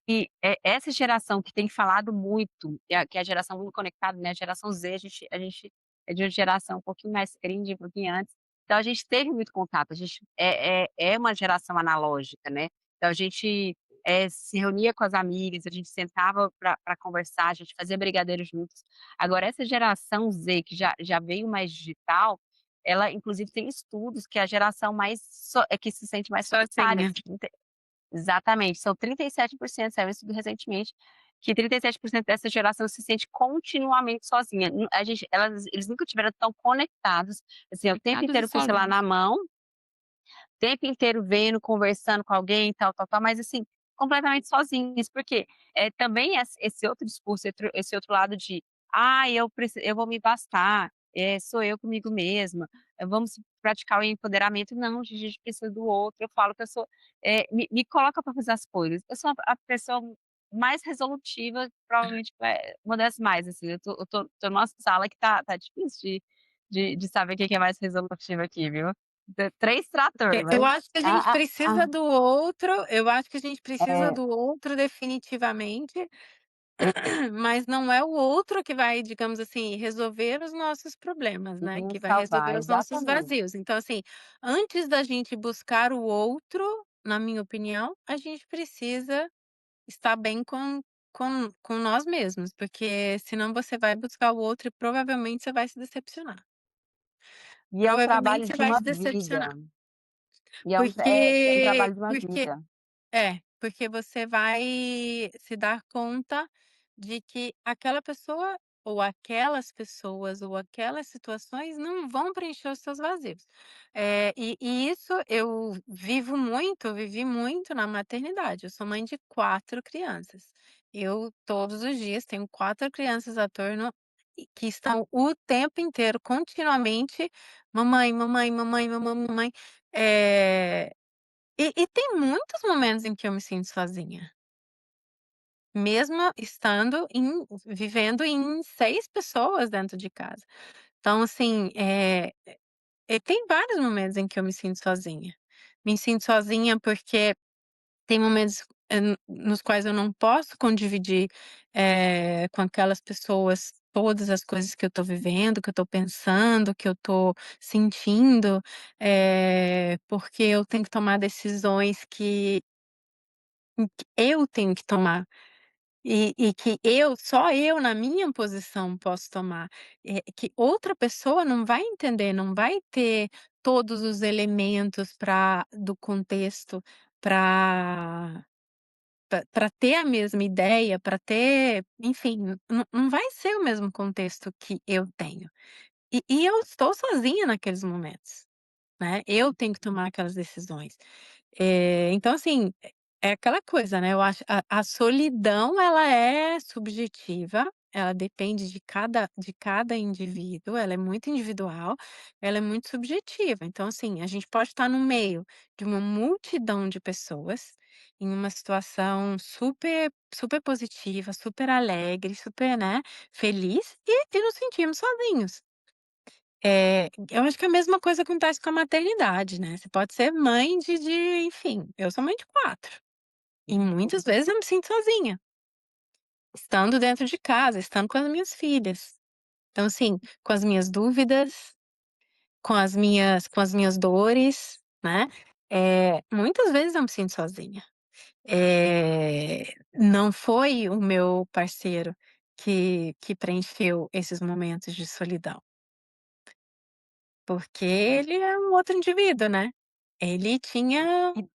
essa geração que tem falado muito, que é a geração muito conectada, né, a geração Z, a gente é de uma geração um pouquinho mais cringe, um pouquinho antes, Então a gente teve muito contato, a gente é uma geração analógica, né, então a gente, se reunia com as amigas, a gente sentava para conversar, a gente fazia brigadeiro juntos. Agora essa geração Z que já veio mais digital, ela inclusive tem estudos que é a geração mais que se sente mais solitária, Sozinha. exatamente, são 37%, saiu um estudo recentemente, que 37% dessa geração se sente continuamente sozinha. Eles nunca tiveram tão conectados, assim, o tempo Conectados e inteiro com o celular sozinhos. na mão, o tempo inteiro vendo, conversando com alguém, tal, tal, tal, mas assim, completamente sozinhos, porque também esse outro discurso, esse outro lado de: "Ah, eu vou me bastar, sou eu comigo mesma, vamos praticar o empoderamento", não, gente, a gente precisa do outro, eu falo que eu sou me coloca para fazer as coisas, eu sou a pessoa mais resolutiva, provavelmente, uma das mais, assim, eu tô numa sala que tá difícil de saber quem que é mais resolutiva aqui, viu. 3 trator, Eu mas acho que a gente precisa ah, do outro, eu acho que a gente precisa é, do outro definitivamente, mas não é o outro que vai, digamos assim, resolver os nossos problemas, né, que vai resolver salvar, os nossos exatamente. vazios. Então, assim, antes da gente buscar o outro, na minha opinião, a gente precisa estar bem com nós mesmos, porque senão você vai buscar o outro e provavelmente você vai se decepcionar. E é o Provavelmente trabalho você de vai uma se decepcionar, vida, e é um porque trabalho de uma porque vida. porque você vai se dar conta de que aquela pessoa, ou aquelas pessoas, ou aquelas situações não vão preencher os seus vazios. E isso eu vivi muito na maternidade. Eu sou mãe de 4 crianças. Eu, todos os dias, tenho 4 crianças a torno que estão o tempo inteiro, continuamente: "Mamãe, mamãe, mamãe, mamãe, mamãe". Eh e tem muitos momentos em que eu me sinto sozinha, mesmo estando vivendo em 6 pessoas dentro de casa. Então assim, tem vários momentos em que eu me sinto sozinha. Me sinto sozinha porque tem momentos, nos quais eu não posso condividir, com aquelas pessoas todas as coisas que eu estou vivendo, que eu estou pensando, que eu estou sentindo, porque eu tenho que tomar decisões que eu tenho que tomar, e que só eu na minha posição posso tomar, que outra pessoa não vai entender, não vai ter todos os elementos do contexto para ter a mesma ideia, para ter, enfim, não vai ser o mesmo contexto que eu tenho. E eu estou sozinha naqueles momentos, né, eu tenho que tomar aquelas decisões. Então assim, é aquela coisa, né, eu acho a solidão ela é subjetiva, ela depende de cada indivíduo, ela é muito individual, ela é muito subjetiva. Então assim, a gente pode estar no meio de uma multidão de pessoas, em uma situação super super positiva, super alegre, super, né, feliz, e nos sentirmos sozinhos. Eu acho que a mesma coisa acontece com a maternidade, né, você pode ser mãe enfim, eu sou mãe de 4 e muitas vezes eu me sinto sozinha, estando dentro de casa, estando com as minhas filhas. Então, assim, com as minhas dúvidas, com as minhas dores, né, muitas vezes eu me sinto sozinha. Não foi o meu parceiro que preencheu esses momentos de solidão, porque ele é um outro indivíduo, né. Ele tinha E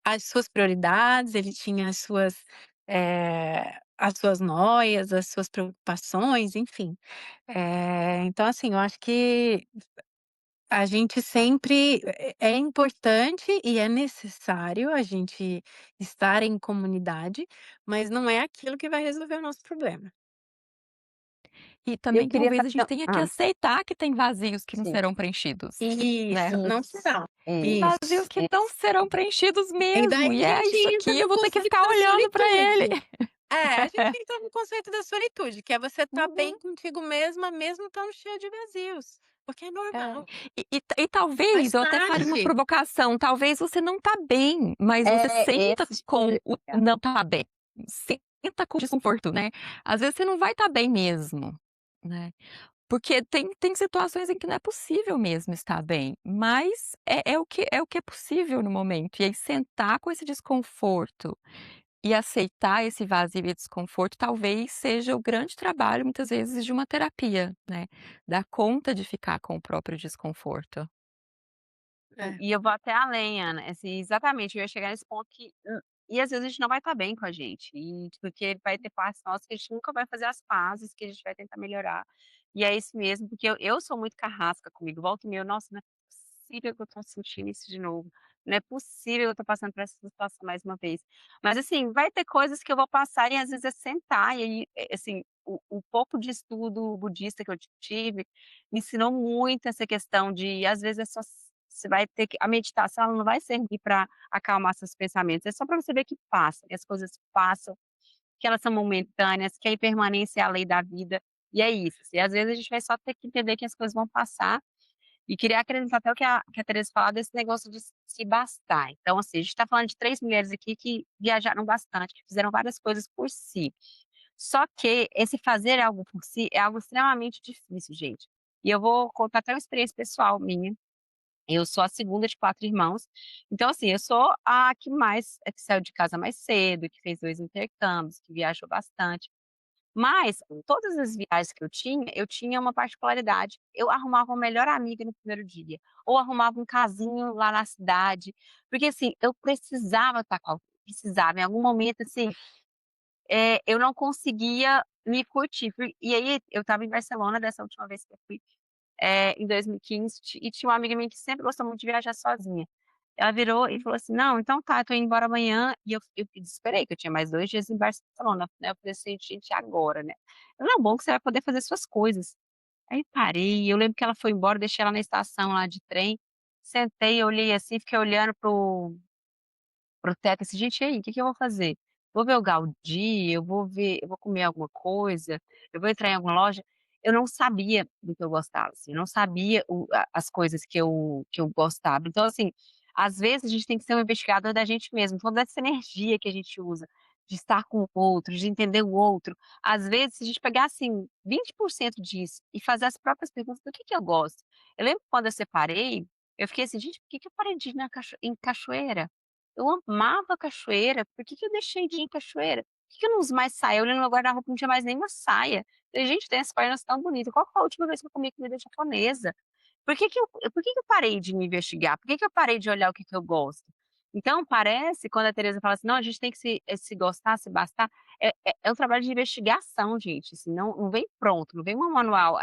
as suas prioridades, ele tinha as suas noias, as suas preocupações, enfim. Então assim, eu acho que a gente sempre é importante e é necessário a gente estar em comunidade, mas não é aquilo que vai resolver o nosso problema. e Eu também queria talvez a fazer gente tenha que aceitar que tem vazios que não sim, serão preenchidos, né. Isso, não será. Tem isso, Isso. vazios que não isso. serão preenchidos E daí mesmo, e a é gente isso entra aqui, eu no vou ter que conceito ficar da olhando para ele. solitude. A gente entra no conceito da solitude, que é você estar bem Uhum. contigo mesma, mesmo estando cheia de vazios, porque é É. normal, E faz talvez, eu até faria uma parte. provocação, talvez você não tá bem, mas você senta Esse com o é. não tá bem, senta com o desconforto, né. Às vezes você não vai estar bem mesmo, né. Porque tem situações em que não é possível mesmo estar bem, mas é o que é possível no momento. E aí sentar com esse desconforto e aceitar esse vazio e desconforto talvez seja o grande trabalho, muitas vezes, de uma terapia, né, dar conta de ficar com o próprio desconforto. É, E eu vou até além, Ana, assim, exatamente, eu ia chegar nesse ponto que e às vezes a gente não vai estar bem com a gente, e porque vai ter partes nossas que a gente nunca vai fazer as pazes, que a gente vai tentar melhorar. E é isso mesmo, porque eu sou muito carrasca comigo, volta e meia, nossa, não é possível que eu tô sentindo isso de novo, não é possível que eu tô passando por essa situação mais uma vez. Mas assim, vai ter coisas que eu vou passar e às vezes é sentar, e aí, assim, o pouco de estudo budista que eu tive, me ensinou muito essa questão de, às vezes, é só você vai ter que a meditação ela não vai servir para acalmar seus pensamentos, é só para você ver que passa, que as coisas passam, que elas são momentâneas, que a impermanência é a lei da vida, e é isso. E às vezes a gente vai só ter que entender que as coisas vão passar, e queria acrescentar até o que a Teresa falou desse negócio de se bastar. Então, assim, a gente está falando de 3 mulheres aqui que viajaram bastante, que fizeram várias coisas por si. Só que esse fazer algo por si é algo extremamente difícil, gente. E eu vou contar até uma experiência pessoal minha. Eu sou a segunda de 4 irmãos, então, assim, eu sou a que mais que saiu de casa mais cedo, que fez 2 intercâmbios, que viajou bastante. Mas, em todas as viagens que eu tinha uma particularidade, eu arrumava uma melhor amiga no primeiro dia, ou arrumava um casinho lá na cidade, porque, assim, eu precisava estar com alguém, precisava. Em algum momento, assim, eu não conseguia me curtir. E aí, eu estava em Barcelona dessa última vez que eu fui, em 2015, e tinha uma amiga minha que sempre gostou muito de viajar sozinha. Ela virou e falou assim: "Não, então tá, eu tô indo embora amanhã", e eu me desesperei, que eu tinha mais 2 dias em Barcelona, né, eu falei assim: "Gente, agora, né?". Ela: "Não, bom que você vai poder fazer suas coisas". Aí parei, eu lembro que ela foi embora, eu deixei ela na estação lá de trem, sentei, eu olhei assim, fiquei olhando pro teto, assim: "Gente, e aí, o que que eu vou fazer? Vou ver o Gaudí, eu vou comer alguma coisa, eu vou entrar em alguma loja?". Eu não sabia do que eu gostava, assim, eu não sabia as coisas que eu gostava. Então, assim, às vezes a gente tem que ser um investigador da gente mesmo, toda essa energia que a gente usa, de estar com o outro, de entender o outro, às vezes, se a gente pegar, assim, 20% disso e fazer as próprias perguntas: "Do que eu gosto?". Eu lembro que quando eu separei, eu fiquei assim: "Gente, por que que eu parei de ir na cachoeira?". Eu amava cachoeira, por que que eu deixei de ir em cachoeira? Por que que eu não uso mais saia? Eu olhei no meu guarda-roupa, não tinha mais nenhuma saia. Falei: "Gente, tem essas pernas tão bonitas, qual foi a última vez que eu comi comida japonesa?". Por que que eu parei de me investigar? Por que que eu parei de olhar o que que eu gosto? Então parece, quando a Teresa fala assim: "Não, a gente tem que se gostar, se bastar", é um trabalho de investigação, gente, assim, não vem pronto, não vem um manual.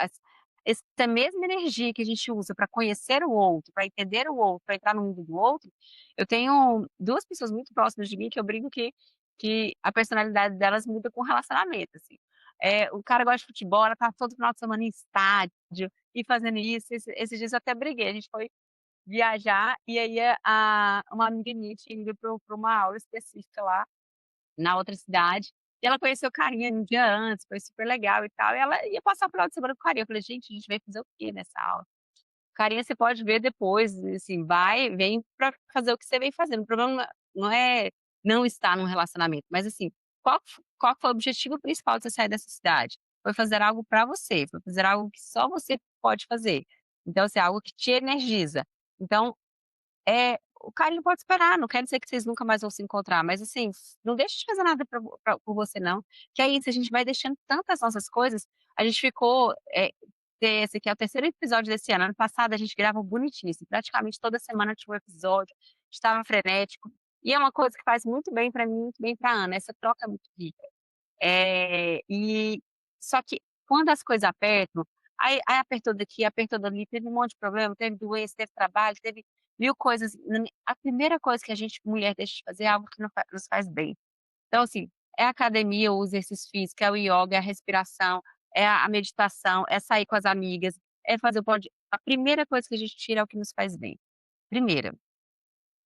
Essa mesma energia que a gente usa para conhecer o outro, para entender o outro, para entrar no mundo do outro. Eu tenho 2 pessoas muito próximas de mim que eu brinco que a personalidade delas muda com o relacionamento, assim. O cara gosta de futebol, ela tá todo final de semana em estádio e fazendo isso. Esses dias eu até briguei, a gente foi viajar e aí uma amiga minha tinha ido pra uma aula específica lá na outra cidade, e ela conheceu o carinha um dia antes, foi super legal e tal, e ela ia passar o final de semana com o carinha. Eu falei: "Gente, a gente vai fazer o quê nessa aula?". Carinha você pode ver depois, assim, vem pra fazer o que você vem fazendo, o problema não é não estar num relacionamento, mas assim, qual que foi o objetivo principal de você sair dessa cidade? Foi fazer algo pra você, foi fazer algo que só você pode fazer. Então, assim, algo que te energiza. Então, o cara ele pode esperar, não quer dizer que vocês nunca mais vão se encontrar, mas assim, não deixa de fazer nada por você não, que é isso, a gente vai deixando tantas nossas coisas, a gente ficou, esse aqui é o terceiro episódio desse ano passado a gente grava bonitinho, assim, praticamente toda semana tinha um episódio, estava frenético, e é uma coisa que faz muito bem pra mim, muito bem pra Ana, essa troca é muito rica. E só que quando as coisas apertam, aí apertou daqui, apertou dali, teve um monte de problema, teve doença, teve trabalho, teve 1000 coisas. A primeira coisa que a gente mulher deixa de fazer é algo que não nos faz bem. Então, assim, é a academia, o exercício físico, é o ioga, é a respiração, é a meditação, é sair com as amigas, é fazer o a primeira coisa que a gente tira é o que nos faz bem, primeira.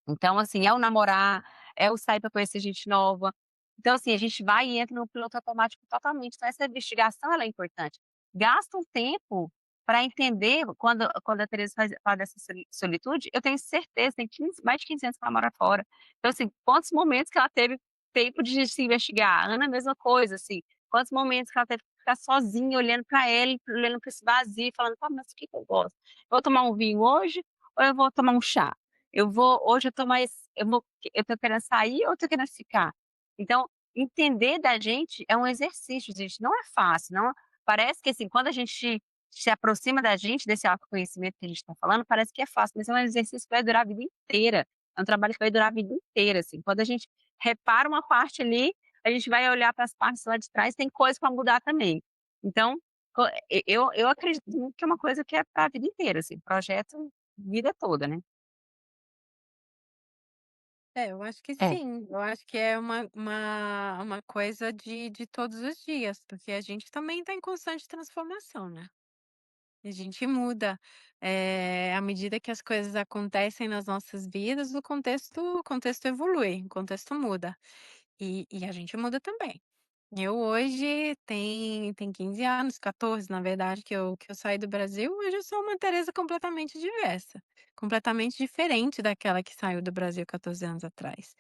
Então, assim, é o namorar, é o sair para conhecer gente nova. Então, assim, a gente vai e entra no piloto automático totalmente. Então essa investigação ela é importante. Gasta um tempo para entender quando a Teresa fala dessa solitude, eu tenho certeza, tem 15 mais de 15 anos que ela mora fora. Então, assim, quantos momentos que ela teve tempo de se investigar. A Ana, a mesma coisa, assim, quantos momentos que ela teve ficar sozinha olhando para ela, olhando para esse vazio, falando: "Pô, mas o que que eu gosto? Eu vou tomar um vinho hoje ou eu vou tomar um chá? Hoje eu tô querendo sair ou eu tô querendo ficar?". Então, entender da gente é um exercício, gente, não é fácil, não parece que, assim, quando a gente se aproxima da gente, desse autoconhecimento que a gente está falando, parece que é fácil, mas é um exercício que vai durar a vida inteira, é um trabalho que vai durar a vida inteira, assim. Quando a gente repara uma parte ali, a gente vai olhar para as partes lá de trás, tem coisa para mudar também. Então, eu acredito muito que é uma coisa que é para a vida inteira, assim, projeto vida toda, né. É, eu acho que É, sim. Eu acho que é uma coisa de todos os dias, porque a gente também está em constante transformação, né. A gente muda, à medida que as coisas acontecem nas nossas vidas, o contexto evolui, o contexto muda, e a gente muda também. Eu hoje tem 15 anos, 14 na verdade, que eu saí do Brasil. Hoje eu sou uma Teresa completamente diversa, completamente diferente daquela que saiu do Brasil 14 anos atrás.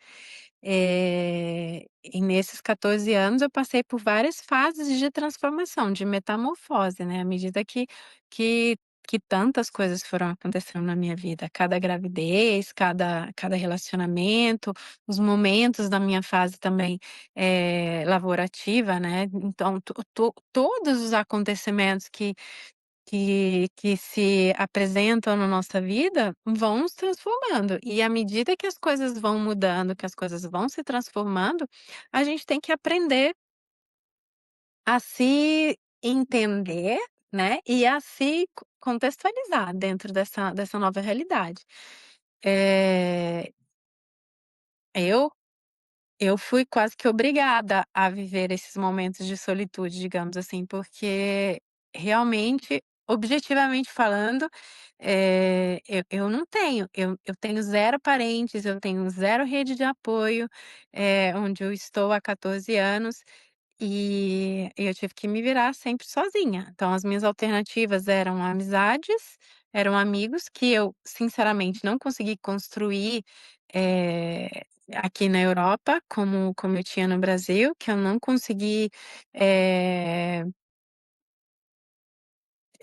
E nesses 14 anos eu passei por várias fases de transformação, de metamorfose, né, à medida que que tantas coisas foram acontecendo na minha vida, cada gravidez, cada relacionamento, os momentos da minha fase também laborativa, né, então todos os acontecimentos que se apresentam na nossa vida vão nos transformando, e à medida que as coisas vão mudando, que as coisas vão se transformando, a gente tem que aprender a se entender, né, e a se contextualizar dentro dessa nova realidade. Eh, eu Eu fui quase que obrigada a viver esses momentos de solitude, digamos assim, porque realmente, objetivamente falando, eu não tenho, eu tenho zero parentes, eu tenho zero rede de apoio, onde eu estou há 14 anos, e eu tive que me virar sempre sozinha. Então as minhas alternativas eram amizades, eram amigos que eu sinceramente não consegui construir, aqui na Europa como eu tinha no Brasil, que eu não consegui, eh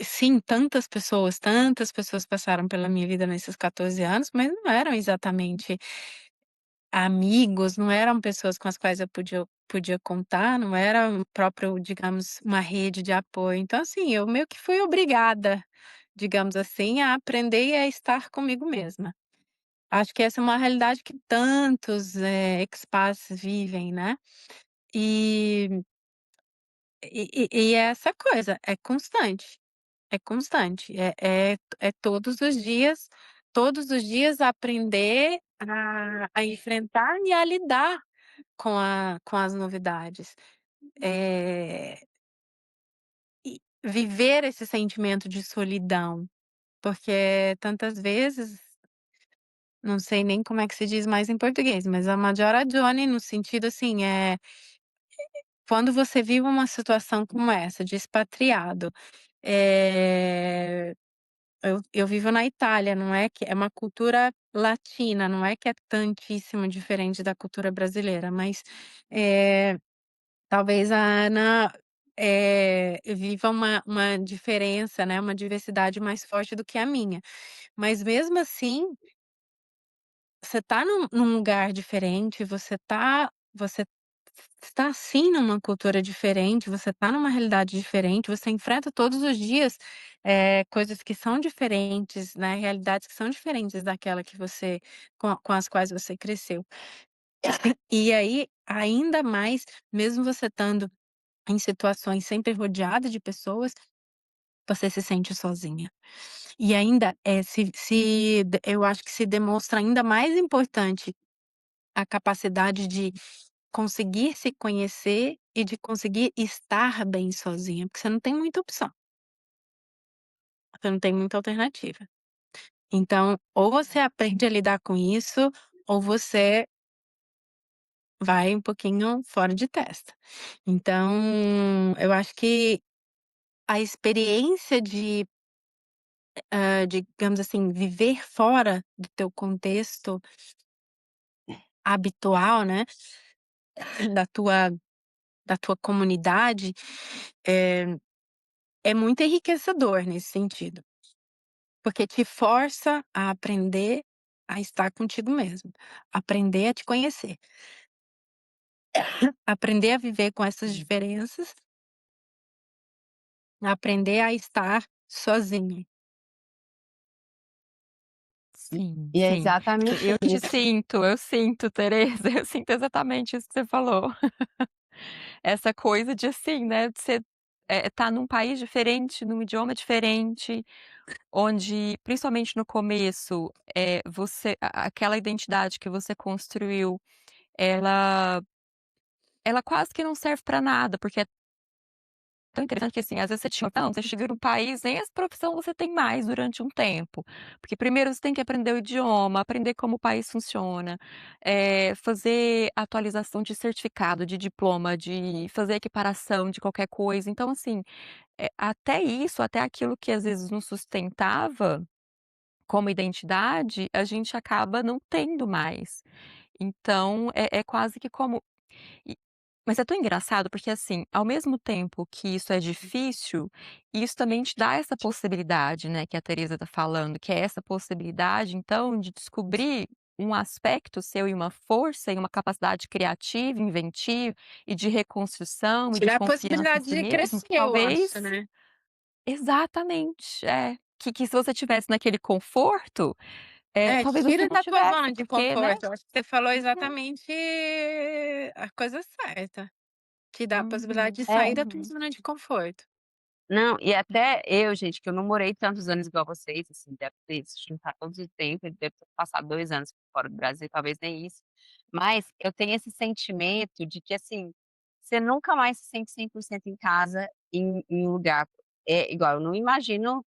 sim, tantas pessoas passaram pela minha vida nesses 14 anos, mas não eram exatamente amigos, não eram pessoas com as quais eu podia contar, não era um próprio, digamos, uma rede de apoio. Então, assim, eu meio que fui obrigada, digamos assim, a aprender e a estar comigo mesma. Acho que essa é uma realidade que tantos, expats vivem, né. E e é essa coisa, é constante, é todos os dias aprender a enfrentar e a lidar com as novidades. Eh, e viver esse sentimento de solidão, porque tantas vezes, não sei nem como é que se diz mais em português, mas a maggior ragione no sentido, assim, quando você vive uma situação como essa de expatriado, eh eu vivo na Itália, não é que é uma cultura latina, não é que é tantíssimo diferente da cultura brasileira, mas, eh, talvez a Ana, viva uma diferença, né, uma diversidade mais forte do que a minha. Mas mesmo assim, você tá num lugar diferente, você está sim numa cultura diferente, você tá numa realidade diferente, você enfrenta todos os dias, coisas que são diferentes, né, realidades que são diferentes daquela que você com as quais você cresceu. E aí, ainda mais, mesmo você estando em situações sempre rodeada de pessoas, você se sente sozinha. E ainda, eu acho que se demonstra ainda mais importante a capacidade de conseguir se conhecer e de conseguir estar bem sozinha, porque você não tem muita opção, você não tem muita alternativa. Então, ou você aprende a lidar com isso, ou você vai um pouquinho fora de testa. Então, eu acho que a experiência de, digamos assim, viver fora do teu contexto habitual, né, da tua da tua comunidade, eh, é muito enriquecedor nesse sentido, porque te força a aprender a estar contigo mesmo, aprender a te conhecer, aprender a viver com essas diferenças, aprender a estar sozinho. Sim, E é sim. exatamente Eu te isso. sinto, eu sinto, Tereza, eu sinto exatamente isso que você falou. Essa coisa de assim, né, de você, tá num país diferente, num idioma diferente, onde, principalmente no começo, você aquela identidade que você construiu, ela ela quase que não serve para nada, porque é tão interessante que, assim, às vezes você tinha não, você chega no país, nem essa profissão você tem mais durante um tempo, porque primeiro você tem que aprender o idioma, aprender como o país funciona, fazer atualização de certificado, de diploma, de fazer equiparação de qualquer coisa. Então, assim, até isso, até aquilo que às vezes nos sustentava como identidade, a gente acaba não tendo mais. Então é quase que como e mas é tão engraçado, porque, assim, ao mesmo tempo que isso é difícil, isso também te dá essa possibilidade, né, que a Teresa tá falando, que é essa possibilidade, então, de descobrir um aspecto seu e uma força e uma capacidade criativa, inventiva e de reconstrução e Te de dá a confiança em possibilidade si de mesmo, crescer, que eu acho, talvez né. exatamente, que se você tivesse naquele conforto, É, talvez você tira não da tua tivesse, zona de porque, né. conforto, eu acho que você falou exatamente a coisa certa. Te dá a possibilidade Uhum, de sair É. da tua uhum. zona de conforto. Não, e até eu, gente, que eu não morei tantos anos igual vocês, assim, deve ter se juntar todos os tempos, deve ter passado 2 anos fora do Brasil, talvez nem isso. Mas eu tenho esse sentimento de que, assim, você nunca mais se sente 100% em casa em um lugar. É igual, eu não imagino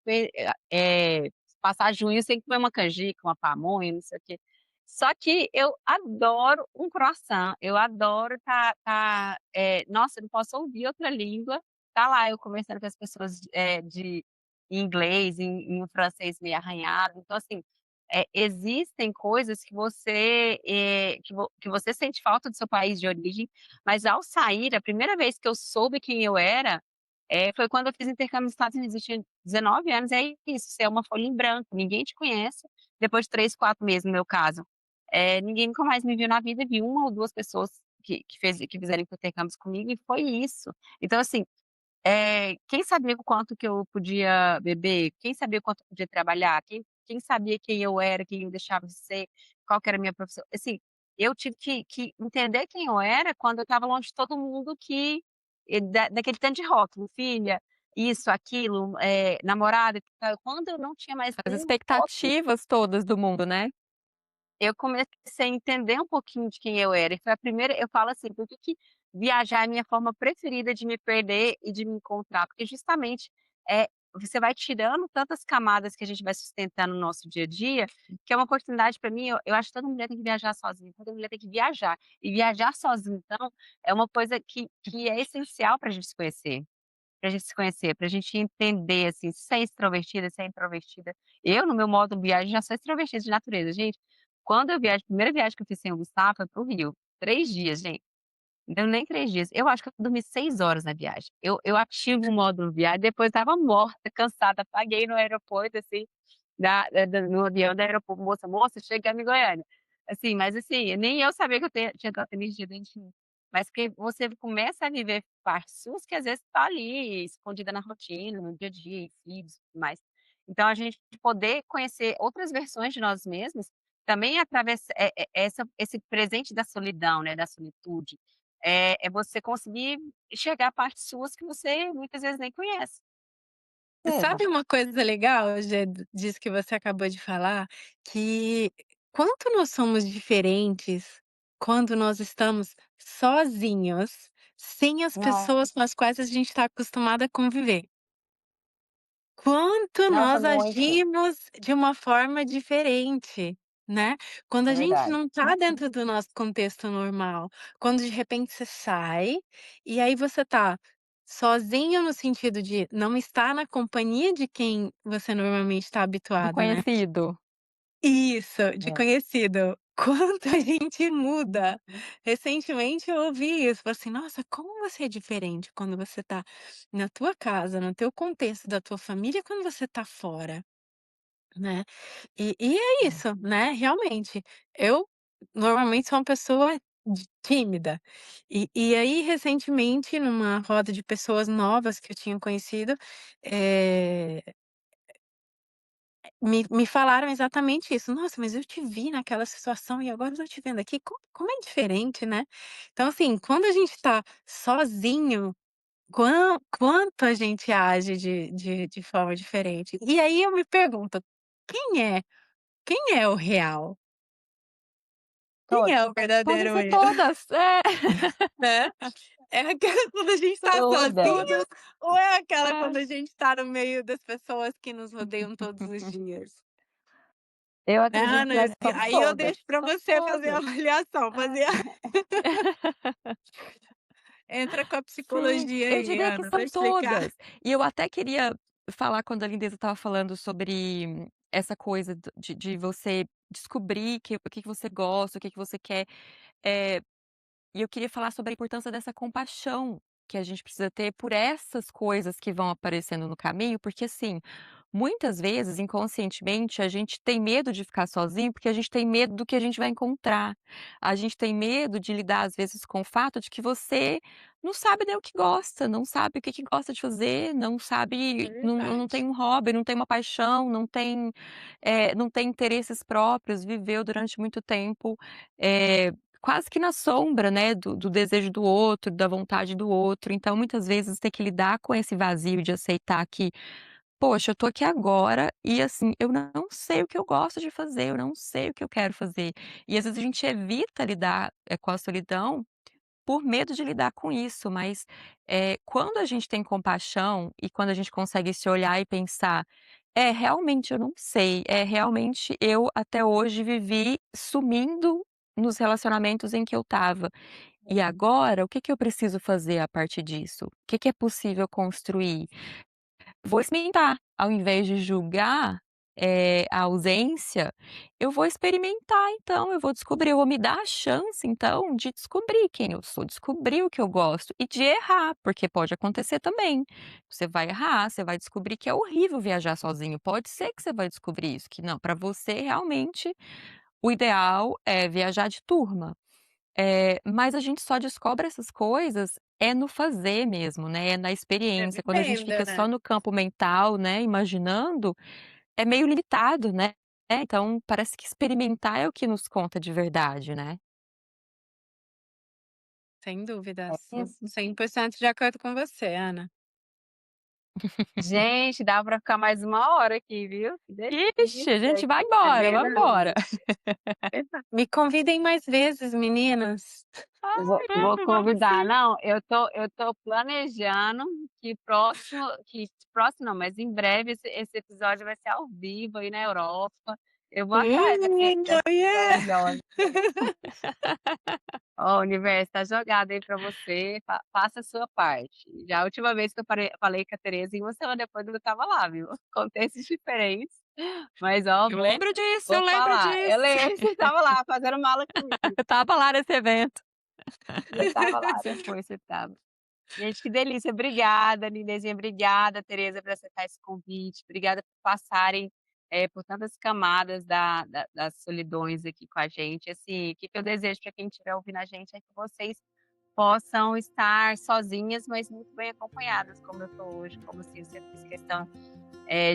passar junho sem comer uma canjica, uma pamonha, não sei o quê. Só que eu adoro um croissant, eu adoro nossa, eu não posso ouvir outra língua. Tá lá eu conversando com as pessoas de em inglês, em um francês meio arranhado, então assim, existem coisas que você, que você sente falta do seu país de origem, mas ao sair, a primeira vez que eu soube quem eu era, foi quando eu fiz intercâmbio nos Estados Unidos, eu tinha 19 anos, é isso, você é uma folha em branco, ninguém te conhece, depois de 3, 4 meses no meu caso, ninguém nunca mais me viu na vida, vi 1 ou 2 pessoas que fizeram intercâmbios comigo e foi isso. Então assim, quem sabia o quanto que eu podia beber? Quem sabia o quanto eu podia trabalhar? Quem sabia quem eu era, quem eu deixava de ser, qual que era a minha profissão? Assim, eu tive que entender quem eu era quando eu estava longe de todo mundo daquele tanto de rótulo, filha, isso, aquilo, namorada e tal. Quando eu não tinha mais As nenhum rótulo, expectativas todas do mundo, né. eu comecei a entender um pouquinho de quem eu era, e foi a primeira eu falo assim, por que viajar é a minha forma preferida de me perder e de me encontrar? Porque justamente, você vai tirando tantas camadas que a gente vai sustentando no nosso dia a dia, que é uma oportunidade para mim, eu acho que toda mulher tem que viajar sozinha, toda mulher tem que viajar. E viajar sozinha, então, é uma coisa que é essencial para a gente se conhecer. Pra gente se conhecer, pra gente entender, assim, se você é extrovertida, se é introvertida. Eu, no meu modo viagem, já sou extrovertida de natureza. Gente, quando eu viajo a primeira viagem que eu fiz sem o Gustavo foi para o Rio. 3 dias, gente, não deu nem 3 dias. Eu acho que eu dormi 6 horas na viagem. Eu ativo o modo viagem, depois estava morta, cansada, apaguei no aeroporto, assim, no avião do aeroporto: "Moça, moça, chegamos em Goiânia". Assim, mas assim, nem eu sabia que eu tinha tanta energia dentro de mim. Mas que você começa a viver partes suas que às vezes tá ali, escondida na rotina, no dia a dia, em filhos e tudo mais. Então a gente poder conhecer outras versões de nós mesmos, também através esse presente da solidão, né, da solitude, é você conseguir enxergar partes suas que você muitas vezes nem conhece. E Certeza. sabe uma coisa legal, Gê, disso que você acabou de falar? Que quanto nós somos diferentes quando nós estamos sozinhos, sem as Nossa, pessoas com as quais a gente está acostumado a conviver. Quanto nossa, nós muito. agimos de uma forma diferente, né. Quando É a gente verdade. não tá dentro do nosso contexto normal, quando de repente você sai, e aí você tá sozinho no sentido de não estar na companhia de quem você normalmente está Do habituado, né. conhecido. Isso, de É. conhecido. quanto a gente muda. Recentemente eu ouvi isso, falei assim: "Nossa, como você é diferente quando você tá na tua casa, no teu contexto da tua família, quando você tá fora", né. E é isso, né, realmente. Eu normalmente sou uma pessoa tímida, e aí recentemente numa roda de pessoas novas que eu tinha conhecido, eh me falaram exatamente isso: "Nossa, mas eu te vi naquela situação e agora eu tô te vendo aqui, como é diferente, né". Então, assim, quando a gente tá sozinho, quanto a gente age de forma diferente. E aí eu me pergunto: quem é quem é o real? Quem é Todas, o Podem verdadeiro ser eu, todas. É. né? É aquela quando a gente tá todas. sozinho ou é aquela É. quando a gente tá no meio das pessoas que nos rodeiam todos os dias? Eu Né, acredito que Ana, nós somos aí eu todas, deixo para somos você fazer a todas. avaliação, fazer É. entra com a Sim, psicologia eu aí, diria que Ana, para são explicar. todas. E eu até queria falar quando a Lindeza estava falando sobre essa coisa de você descobrir o que que você gosta, o que que você quer. Eh, e eu queria falar sobre a importância dessa compaixão que a gente precisa ter por essas coisas que vão aparecendo no caminho, porque assim, muitas vezes, inconscientemente, a gente tem medo de ficar sozinho, porque a gente tem medo do que a gente vai encontrar. A gente tem medo de lidar, às vezes, com o fato de que você não sabe nem o que gosta, não sabe o que que gosta de fazer, não É sabe, não tem verdade. um hobby, não tem uma paixão, não tem interesses próprios, viveu durante muito tempo, eh, quase que na sombra, né, do desejo do outro, da vontade do outro. Então, muitas vezes, ter que lidar com esse vazio de aceitar que: "Poxa, eu tô aqui agora e, assim, eu não sei o que eu gosto de fazer, eu não sei o que eu quero fazer". E, às vezes, a gente evita lidar, com a solidão por medo de lidar com isso, mas, quando a gente tem compaixão e quando a gente consegue se olhar e pensar: "É, realmente eu não sei, é, realmente eu até hoje vivi sumindo nos relacionamentos em que eu estava. E agora, o que que eu preciso fazer a partir disso? O que que é possível construir?". Vou experimentar, ao invés de julgar, a ausência, eu vou experimentar então, eu vou descobrir, eu vou me dar a chance então de descobrir quem eu sou, descobrir o que eu gosto e de errar, porque pode acontecer também. Você vai errar, você vai descobrir que é horrível viajar sozinho, pode ser que você vai descobrir isso, que não, para você realmente o ideal é viajar de turma. Mas a gente só descobre essas coisas no fazer mesmo, né, é na É experiência. Quando a gente vivendo, fica né. só no campo mental, né, imaginando, é meio limitado, né. Então parece que experimentar é o que nos conta de verdade, né. Sem É dúvidas, isso. 100% de acordo com você, Ana. Gente, dá para ficar mais 1 hora aqui, viu? Que Ixi, a delícia, gente vai é embora, vamos embora. verdade. Me convidem mais vezes, meninas. Vou Ai, vou vamos convidar. sim. Não, eu tô planejando que próximo não, mas em breve esse episódio vai ser ao vivo aí na Europa. Eu vou atrás dessas Oh yeah! maravilhosas. Ó, o universo tá jogado aí pra você, faça a sua parte. Já a última vez que eu falei com a Tereza, e 1 semana depois eu estava lá, viu. Contextos diferentes, mas ó, Eu vou lembro disso, eu vou lembro falar. Eu disso. lembro, você estava lá fazendo mala comigo. Eu estava lá nesse evento. Você estava lá depois, você estava. Gente, que delícia. Obrigada, Ninezinha. Obrigada, Tereza, por aceitar esse convite. Obrigada por passarem, por tantas camadas das solidões aqui com a gente. Assim, o que que eu desejo para quem estiver ouvindo a gente é que vocês possam estar sozinhas, mas muito bem acompanhadas, como eu estou hoje, como assim, eu sempre fiz questão,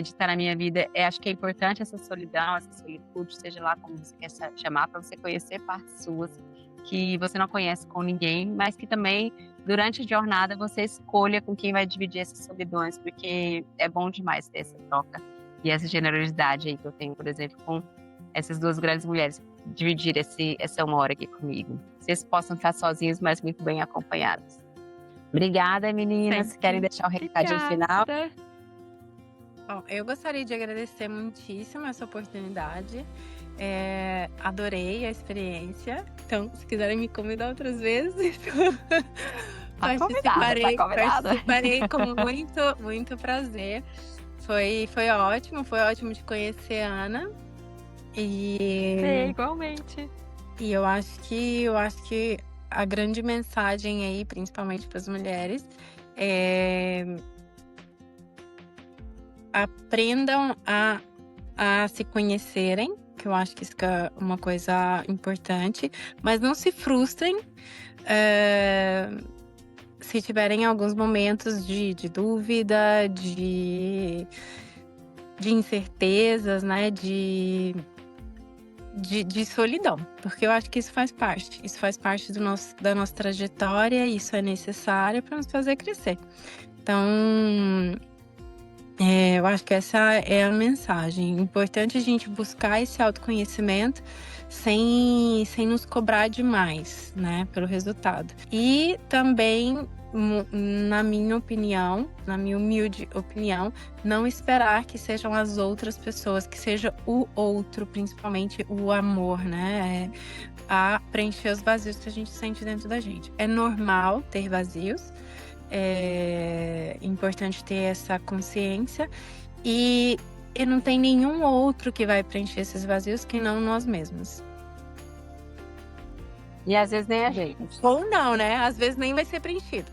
de estar na minha vida. Acho que é importante essa solidão, essa solitude, seja lá como você quer chamar, para você conhecer partes suas que você não conhece com ninguém, mas que também, durante a jornada, você escolha com quem vai dividir essas solidões, porque é bom demais ter essa troca e essa generosidade aí que eu tenho, por exemplo, com essas 2 grandes mulheres, dividir essa 1 hora aqui comigo. Vocês possam estar sozinhos, mas muito bem acompanhados. Obrigada, meninas. Querem Sempre. deixar o recadinho final? Obrigada. Bom, eu gostaria de agradecer muitíssimo essa oportunidade. Adorei a experiência. Então, se quiserem me convidar outras vezes, Tá convidada, tá convidada. participarei com muito, muito prazer. Foi ótimo de conhecer a Ana. Sim, E igualmente. E eu acho que a grande mensagem aí, principalmente para as mulheres, é aprendam a se conhecerem, que eu acho que isso que é uma coisa importante, mas não se frustrem, se tiverem alguns momentos de dúvida, de incertezas, né, de solidão, porque eu acho que isso faz parte da nossa trajetória, isso é necessário para nos fazer crescer. Então, eu acho que essa é a mensagem. Importante a gente buscar esse autoconhecimento sem nos cobrar demais, né, pelo resultado. E também, na minha opinião, na minha humilde opinião, não esperar que sejam as outras pessoas, que seja o outro, principalmente o amor, né, a preencher os vazios que a gente sente dentro da gente. É normal ter vazios, é importante ter essa consciência e não tem nenhum outro que vai preencher esses vazios que não nós mesmos. E às vezes nem a gente. Ou não, né? Às vezes nem vai ser preenchido.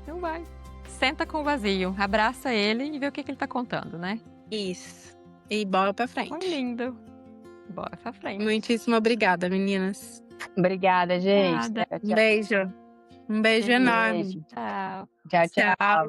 Não vai. Senta com o vazio, abraça ele e vê o que ele tá contando, né? Isso. E bola pra Muito frente. lindo. Bora pra frente. Muitíssimo obrigada, meninas. Obrigada, gente. Nada. Um beijo. Um beijo enorme. Beijo. Tchau. Tchau, tchau. Tchau.